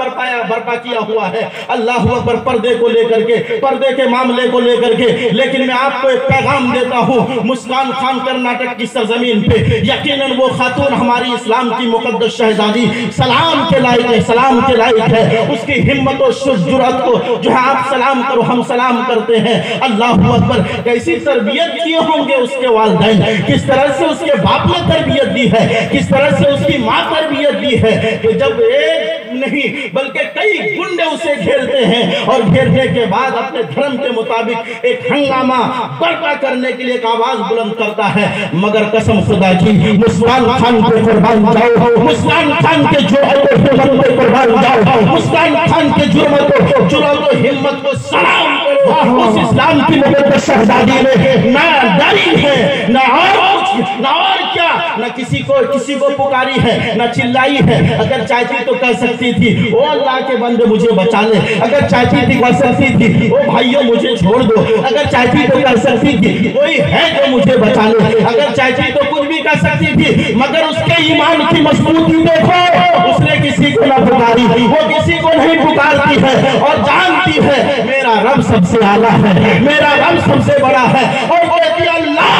برپا کیا ہوا ہے، اللہ اکبر، پردے کو لے کر کے، پردے کے معاملے کو لے کر کے۔ لیکن میں آپ کو ایک پیغام دیتا ہوں، مسکان خان کرناٹک کی سرزمین پہ یقیناً وہ خاتون ہماری اسلام کی مقدس شہزادی سلام کے لائق ہے، سلام کے لائق ہے۔ اس کی ہمت و جرأت کو جو ہے آپ سلام کرو، ہم سلام کرتے ہیں۔ اللہ اکبر، کیسی تربیت کیے ہوں گے اس کے والدین، کس طرح سے اس کے باپ نے تربیت دی ہے، کس طرح سے اس کی ماں تربیت دی ہے کہ جب ایک نہیں بلکہ کئی گنڈے اسے گھیرتے ہیں اور گھیرنے کے بعد اپنے دھرم کے مطابق ایک ہنگامہ برپا کرنے کے لیے ایک آواز بلند کرتا ہے۔ مگر قسم خدا کی، مسکان خان پہ قربان جاؤ، مسکان خان کے جرأت و ہمت پہ قربان جاؤ، مسکان خان کے جرأت و ہمت کو سلام کرو۔ اس اسلام کی مقدس شہزادی میں نہ ڈری ہے، نہ اور کیا، نہ کسی کو پکاری ہے، نہ چلائی ہے۔ اگر چاہتی تو کہہ سکتی تھی، او اللہ کے بندے مجھے بچا لے، اگر چاہتی تھی کہہ سکتی تھی، او بھائیوں مجھے چھوڑ دو، اگر چاہتی تو کہہ سکتی تھی کوئی ہے جو مجھے بچا لے، اگر چاہتی تو کچھ بھی کہہ سکتی تھی۔ مگر اس کے ایمان کی مضبوطی دیکھو، اس نے کسی کو نہ پکاری، وہ کسی کو نہیں پکارتی ہے اور جانتی ہے میرا رب سب سے اعلیٰ ہے، میرا رب سب سے بڑا ہے، اور کہتی اللہ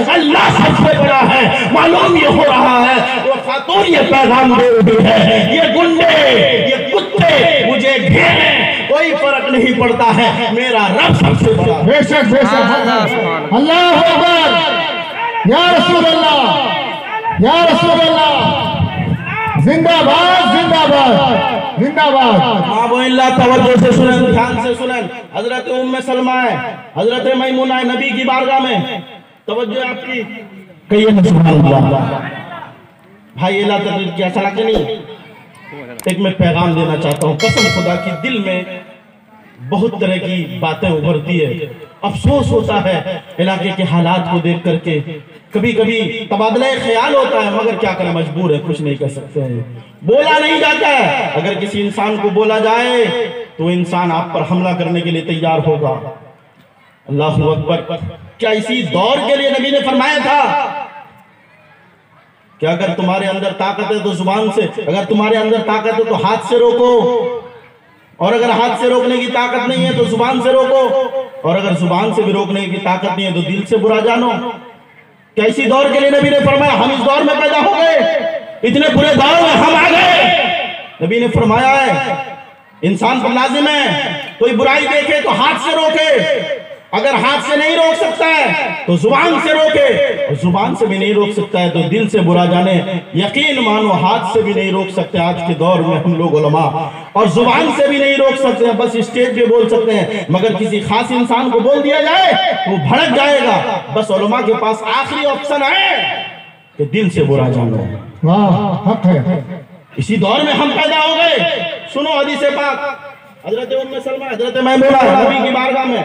اللہ سب سے بڑا ہے۔ معلوم یہ ہو رہا ہے وہ خاتون یہ پیغام دے رہی ہے، یہ گنڈے، یہ کتے مجھے گھیریں، کوئی فرق نہیں پڑتا ہے، میرا رب سب سے بڑا ہے۔ بے شک بے شک، اللہ اکبر، یا رسول اللہ، یا رسول اللہ، زندہ باد زندہ باد زندہ باد۔ ماں بہن اللہ توجہ سے سنیں، دھیان سے سنیں، حضرت ام سلمہ ہے، حضرت میمونہ ہے، نبی کی بارگاہ میں توجہ آپ کی، کہیے نا سبحان اللہ۔ بھائی اللہ تقریر کی اچھا لگے نہیں؟ ایک میں پیغام دینا چاہتا ہوں، قسم خدا کی دل میں بہت طرح کی باتیں ابھرتی ہے، افسوس ہوتا ہے علاقے کے حالات کو دیکھ کر کے، کبھی کبھی تبادلہ خیال ہوتا ہے، مگر کیا کریں، مجبور ہے، کچھ نہیں کر سکتے ہیں، بولا نہیں جاتا ہے۔ اگر کسی انسان کو بولا جائے تو انسان آپ پر حملہ کرنے کے لیے تیار ہوگا۔ اللہ اکبر، کیا اسی دور کے لیے نبی نے فرمایا تھا کہ اگر تمہارے اندر طاقت ہے تو زبان سے، اگر تمہارے اندر طاقت ہے تو ہاتھ سے روکو، اور اگر ہاتھ سے روکنے کی طاقت نہیں ہے تو زبان سے روکو، اور اگر زبان سے بھی روکنے کی طاقت نہیں ہے تو دل سے برا جانو۔ کیا اسی دور کے لیے نبی نے فرمایا؟ ہم اس دور میں پیدا ہو گئے، اتنے برے دور میں ہم آ گئے۔ نبی نے فرمایا ہے انسان پر لازم ہے کوئی برائی دیکھے تو ہاتھ سے روکے، اگر ہاتھ سے نہیں روک سکتا ہے تو زبان سے روکے، اور زبان سے بھی نہیں روک سکتا ہے تو دل سے برا جانے۔ یقین مانو ہاتھ سے بھی نہیں روک سکتے آج کے دور میں ہم لوگ علماء، اور زبان سے بھی نہیں روک سکتے ہیں، بس اسٹیج پہ بول سکتے ہیں، مگر کسی خاص انسان کو بول دیا جائے وہ بھڑک جائے گا۔ بس علماء کے پاس آخری آپشن ہے کہ دل سے برا جانو۔ واہ، حق ہے۔ اسی دور میں ہم پیدا ہو گئے۔ سنو حدیث پاک، حضرت ام سلمہ، حضرت میمونہ نبی کی بارگاہ میں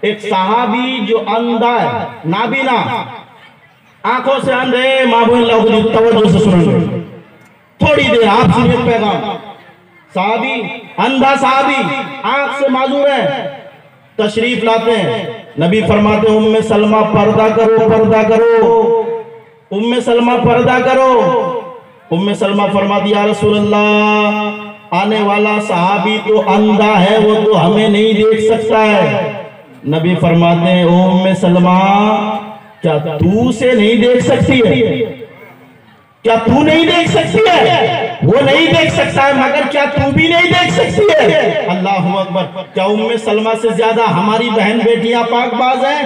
ایک صحابی جو اندھا ہے، نابینا، آنکھوں سے اندھے، ماں بہن لوگ توجہ سے سنیں، تھوڑی دیر آپ سنیے پیغام۔ صحابی، اندھا صحابی، آنکھ سے معذور ہے، تشریف لاتے ہیں، نبی فرماتے ہیں ام سلمہ پردہ کرو، پردہ کرو، ام سلمہ پردہ کرو۔ ام سلمہ فرماتی یا رسول اللہ، آنے والا صحابی تو اندھا ہے، وہ تو ہمیں نہیں دیکھ سکتا ہے۔ نبی فرماتے ہیں ام سلمہ، کیا تو سے نہیں دیکھ سکتی ہے؟ کیا تو نہیں دیکھ سکتی ہے؟ وہ نہیں دیکھ سکتا ہے، مگر کیا تو بھی نہیں دیکھ سکتی ہے؟ اللہ اکبر، کیا ام سلمہ سے زیادہ ہماری بہن بیٹیاں پاک باز ہیں؟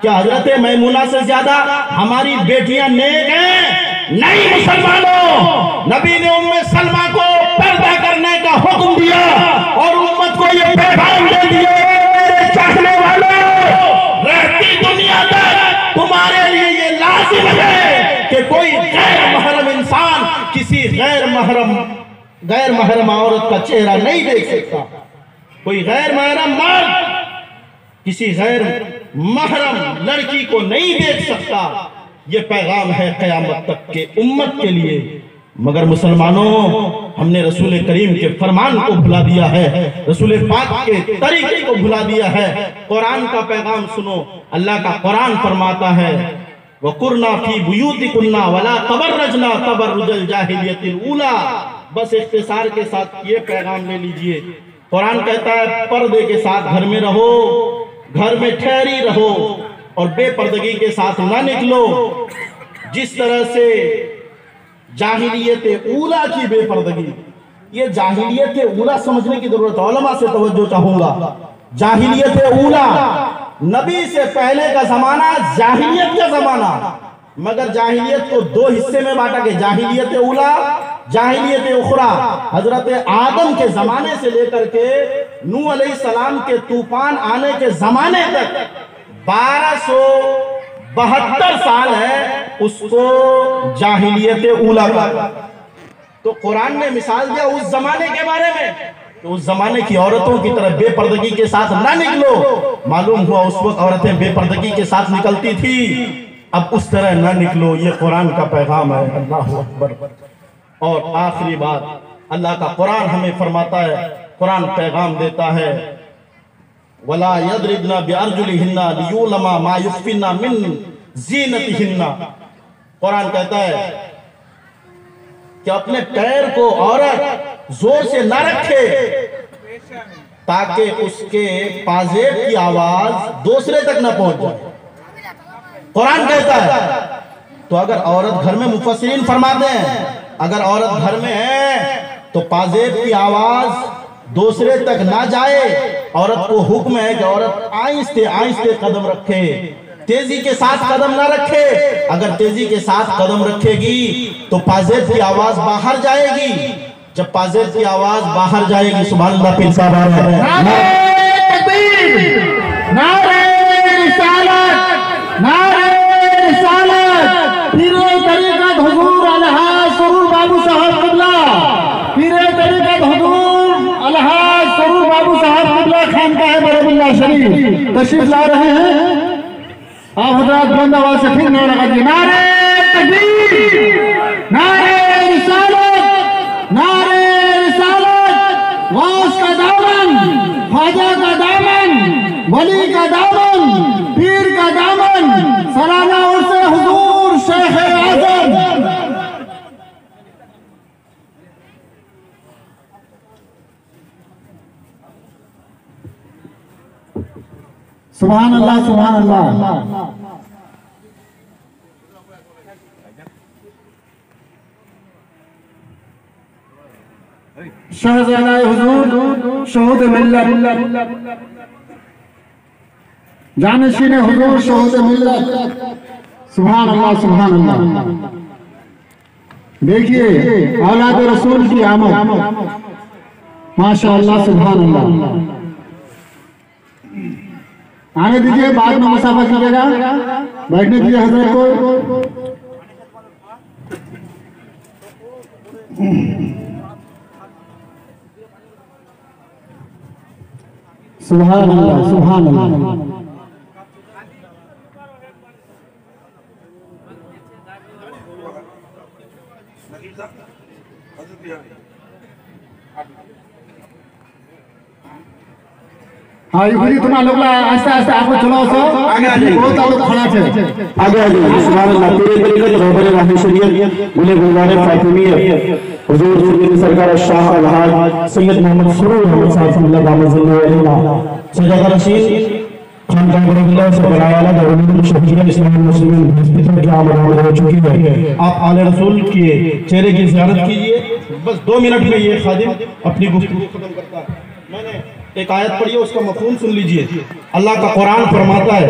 کیا حضرت میمونہ سے زیادہ ہماری بیٹیاں نیک ہیں؟ نہیں مسلمانوں، نبی نے ام سلمہ کو پردہ کرنے کا حکم دیا اور امت کو یہ پیغام دے دیا، میرے چاہنے والوں، رہتی دنیا تک تمہارے لیے یہ لازم ہے کہ کوئی غیر محرم انسان کسی غیر محرم عورت کا چہرہ نہیں دیکھ سکتا، کوئی غیر محرم مرد کسی غیر محرم لڑکی کو نہیں دیکھ سکتا۔ یہ پیغام ہے قیامت تک کے امت کے لیے مگر مسلمانوں ہم نے رسول کریم کے فرمان کو بھلا دیا ہے، رسول پاک کے طریقے کو بھلا دیا ہے۔ قرآن کا پیغام سنو، اللہ کا قرآن فرماتا ہے وَقُرْنَا فِي بُيُوتِكُنَّا وَلَا تَبَرَّجْنَا تَبَرُّجَ الْجَاهِلِيَّةِ الْأُولَى۔ بس اختصار کے ساتھ یہ پیغام لے لیجئے، قرآن کہتا ہے پردے کے ساتھ گھر میں رہو، گھر میں ٹھہری رہو اور بے پردگی کے ساتھ نہ نکلو، جس طرح سے جاہلیت اولا کی بے پردگی۔ یہ جاہلیت اولا سمجھنے کی ضرورت ہے، علماء سے توجہ چاہوں گا۔ جاہلیت اولا نبی سے پہلے کا زمانہ جاہلیت کا زمانہ، مگر جاہلیت کو دو حصے میں بانٹا کہ جاہلیت اولا، جاہلیت اخرى۔ حضرت آدم کے زمانے سے لے کر کے نوح علیہ السلام کے طوفان آنے کے زمانے تک 1272 سال ہے، اس کو جاہلیت اولا کہا۔ تو قرآن نے مثال دیا اس زمانے کے بارے میں کہ اس زمانے کی عورتوں کی طرح بے پردگی کے ساتھ نہ نکلو۔ معلوم ہوا اس وقت عورتیں بے پردگی کے ساتھ نکلتی تھی، اب اس طرح نہ نکلو، یہ قرآن کا پیغام ہے۔ اللہ اکبر۔ اور آخری بات، اللہ کا قرآن ہمیں فرماتا ہے، قرآن پیغام دیتا ہے وَلَا يَضْرِبْنَا بِأَرْجُلِهِنَّ لِيُعْلَمَ مَا يُخْفِينَ مِنْ زِينَتِهِنَّ۔ قرآن کہتا ہے کہ اپنے پیر کو عورت زور سے نہ رکھے تاکہ اس کے پازیب کی آواز دوسرے تک نہ پہنچ جائے، قرآن کہتا ہے۔ تو اگر عورت گھر میں، مفسرین فرماتے ہیں اگر عورت گھر میں ہے تو پازیب کی آواز دوسرے تک نہ جائے، عورت کو حکم ہے کہ عورت آہستہ آہستہ قدم رکھے، تیزی کے ساتھ قدم نہ رکھے۔ اگر تیزی کے ساتھ قدم رکھے گی تو پازیب کی آواز باہر جائے گی، جب پازیب کی آواز باہر جائے گی، سبحان اللہ، پھر صاحب آ رہے ہیں، نعرہ تکبیر، نعرہ رسالت، نعرہ رسالت، پیر طریقت حضور الحاج سرور بابو صاحب قبلہ، پیر طریقت حضور الحاج سرور بابو صاحب قبلہ خانقاہ برب اللہ شریف تشریف لا رہے ہیں۔ آپ حضرات بلند آواز سے پھر نعرہ لگا دیجیے، نعرہ تکبیر، نعرہ رسالت، نعرہ رسالت، غوث کا دامن، خواجہ کا دامن، ولی کا دامن، پیر کا دامن، سالانہ عرس حضور شیخ اعظم۔ سبحان اللہ، سبحان اللہ۔ شہزادہ حضور شہود ملت، جانشین حضور شہود ملت، سبحان اللہ، سبحان اللہ۔ دیکھیے اولاد رسول کی آمد، ماشاءاللہ، سبحان اللہ۔ آنے دیجئے، بعد میں مسافہ کیجئے گا، بیٹھنے دیجئے حضرت کو۔ سبحان اللہ، سبحان اللہ۔ ہاں یہ بھئی تمہاں لوگ آہستہ آہستہ آپ کو چلاؤ سو آگے آجائیں، بہت تعلق کھڑا تھے، آگے آجائیں۔ سبحان اللہ، تیرے طریقت رہبر راہی شریعت گلے گلدار فاطمیہ حضور سید سرکار شاہ الحاج سید محمد سرور محمد صاحب اللہ دامت ظلہ علیہ سجادہ رشید خانقاہ برب اللہ سے بناوالا دعوانی شہدین اسلام المسلمین ہسپیٹل کی آمد ہو چکی ہے۔ آپ آل رسول کے چہرے کی زیارت کیجئے۔ بس 2 منٹ میں یہ خادم اپنی گفتگو ختم کرتا ہے۔ میں نے ایک آیت پڑھی ہے، اس کا مفہوم سن لیجئے۔ اللہ کا قرآن فرماتا ہے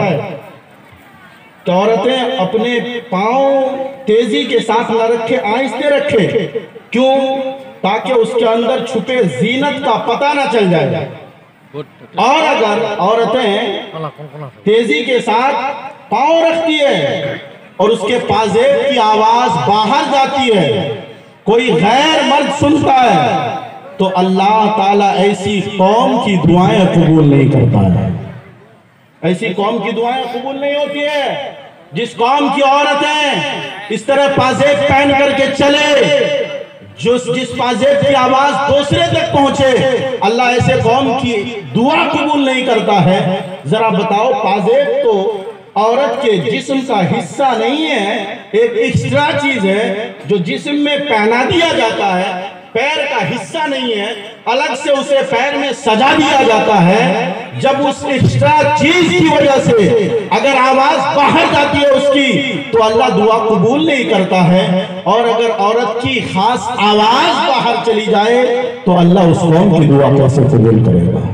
کہ عورتیں اپنے پاؤں تیزی کے ساتھ نہ رکھے، آہستہ رکھے۔ کیوں؟ تاکہ اس کے اندر چھپے زینت کا پتہ نہ چل جائے۔ اور اگر عورتیں تیزی کے ساتھ پاؤں رکھتی ہے اور اس کے پازیب کی آواز باہر جاتی ہے، کوئی غیر مرد سنتا ہے، تو اللہ تعالیٰ ایسی قوم کی دعائیں قبول نہیں کرتا ہے۔ ایسی قوم کی دعائیں قبول نہیں ہوتی ہے جس قوم کی عورتیں اس طرح پازیب پہن کر کے چلے جس پازیب کی آواز دوسرے تک پہنچے، اللہ ایسے قوم کی دعا قبول نہیں کرتا ہے۔ ذرا بتاؤ، پازیب تو عورت کے جسم کا حصہ نہیں ہے، ایک ایکسٹرا چیز ہے جو جسم میں پہنا دیا جاتا ہے، پیر کا حصہ نہیں ہے، الگ سے اسے پیر میں سجا دیا جاتا ہے۔ جب اس ایکسٹرا چیز کی وجہ سے اگر آواز باہر جاتی ہے اس کی تو اللہ دعا قبول نہیں کرتا ہے، اور اگر عورت کی خاص آواز باہر چلی جائے تو اللہ اس قوم کی دعا کیسے قبول کرے گا؟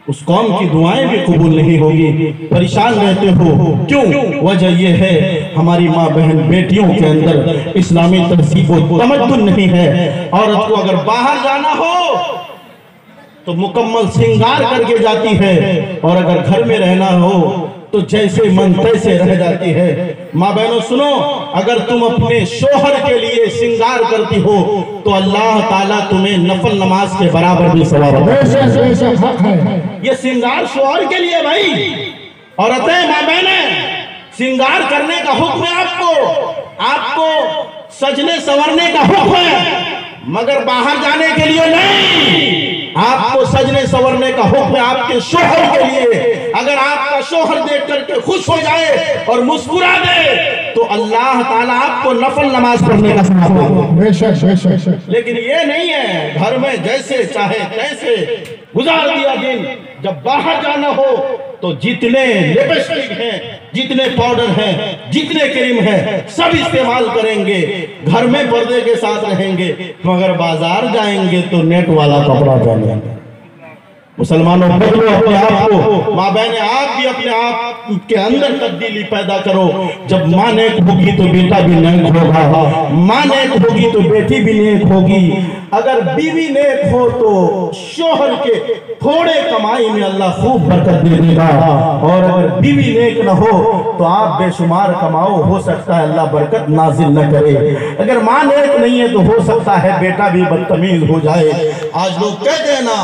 اس قوم کی دعائیں بھی قبول نہیں ہوگی۔ پریشان رہتے ہو کیوں؟ وجہ یہ ہے ہماری ماں بہن بیٹیوں کے اندر اسلامی تہذیب و تمدن نہیں ہے۔ عورت کو اگر باہر جانا ہو تو مکمل سنگار کر کے جاتی ہے، اور اگر گھر میں رہنا ہو تو جیسے من تیسے رہ جاتی ہے۔ ماں بہنوں سنو، اگر تم اپنے شوہر کے لیے سنگار کرتی ہو تو اللہ تعالیٰ تمہیں نفل نماز کے برابر بھی ثواب دے۔ یہ سنگار شوہر کے لیے بھائی، عورتیں ماں بہنیں، سنگار کرنے کا حکم ہے آپ کو سجنے سورنے کا حکم ہے، مگر باہر جانے کے لیے نہیں۔ آپ کو سجنے سورنے کا حکم ہے آپ کے شوہر کے لیے۔ اگر آپ کا شوہر دیکھ کر کے خوش ہو جائے اور مسکرا دے تو اللہ تعالیٰ آپ کو نفل نماز پڑھنے کا ثواب دے۔ لیکن یہ نہیں ہے گھر میں جیسے چاہے تیسے گزار دیا دن۔ جب باہر جانا ہو تو جتنے لپسٹک ہیں، جتنے پاؤڈر ہیں، جتنے کریم ہیں، سب استعمال کریں گے، گھر میں پردے کے ساتھ رہیں گے، مگر بازار جائیں گے تو نیٹ والا کپڑا پہنیں گے۔ مسلمانوں بدلو اپنے آپ کو، ماں بہنیں آپ بھی اپنے آپ کے اندر تبدیلی پیدا کرو۔ جب ماں نیک ہوگی تو بیٹا بھی نیک ہوگا، ماں نیک ہوگی تو بیٹی بھی نیک ہوگی۔ اگر بیوی نیک ہو تو شوہر کے تھوڑے کمائی میں اللہ خوب برکت دے دے گا، اور اگر بیوی نیک نہ ہو تو آپ بے شمار کماؤ، ہو سکتا ہے اللہ برکت نازل نہ کرے۔ اگر ماں نیک نہیں ہے تو ہو سکتا ہے بیٹا بھی بدتمیز ہو جائے۔ آج لوگ کہتے ہیں نا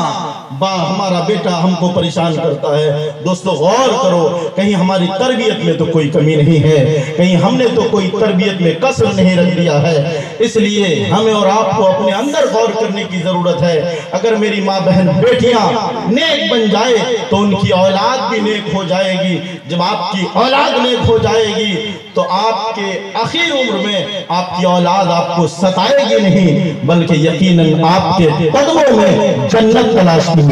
ہمارا بیٹا ہم کو پریشان کرتا ہے۔ دوستو غور کرو، کہیں ہماری تربیت میں تو کوئی کمی نہیں ہے، کہیں ہم نے تو کوئی تربیت میں کسر نہیں رکھ دیا ہے۔ اس لیے ہمیں اور آپ کو اپنے اندر غور کرنے کی ضرورت ہے۔ اگر میری ماں بہن بیٹیاں نیک بن جائے تو ان کی اولاد بھی نیک ہو جائے گی۔ جب آپ کی اولاد نیک ہو جائے گی تو آپ کے آخر عمر میں آپ کی اولاد آپ کو ستائے گی نہیں، بلکہ یقیناً آپ کے قدموں میں جنت تلاش کی۔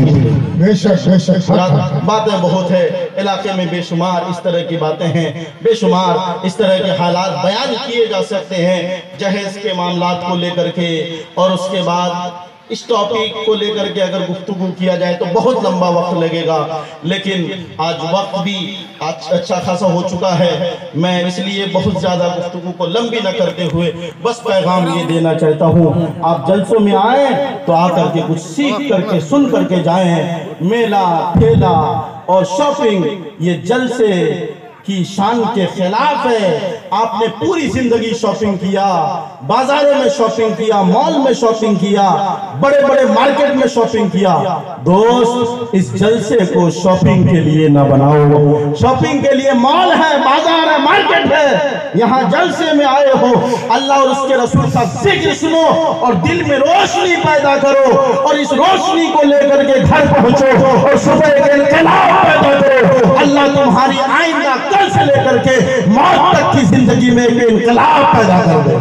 باتیں بہت ہے، علاقے میں بے شمار اس طرح کی باتیں ہیں، بے شمار اس طرح کے حالات بیان کیے جا سکتے ہیں جہیز کے معاملات کو لے کر کے، اور اس کے بعد اس ٹاپک کو لے کر کے اگر گفتگو کیا جائے تو بہت لمبا وقت لگے گا، لیکن آج وقت بھی اچھا خاصا ہو چکا ہے۔ میں اس لیے بہت زیادہ گفتگو کو لمبی نہ کرتے ہوئے بس پیغام یہ دینا چاہتا ہوں، آپ جلسوں میں آئیں تو آ کر کے کچھ سیکھ کر کے سن کر کے جائیں۔ میلہ ٹھیلا اور شاپنگ یہ جلسے کی شان کے خلاف ہے۔ آپ نے پوری زندگی شاپنگ کیا، بازاروں میں شاپنگ کیا، مال میں شاپنگ کیا، بڑے بڑے مارکیٹ میں شاپنگ کیا۔ دوست، اس جلسے کو شاپنگ کے لیے نہ بناؤ۔ شاپنگ کے لیے مال ہے، بازار ہے، مارکیٹ ہے، یہاں جلسے میں آئے ہو اللہ اور اس کے رسول کا ذکر سنو اور دل میں روشنی پیدا کرو، اور اس روشنی کو لے کر کے گھر پہنچو اور صبح کے انقلاب پیدا کرو۔ اللہ تمہاری آئندہ کل سے لے کر کے موت تک کی زندگی میں ایک انقلاب پیدا کر دے۔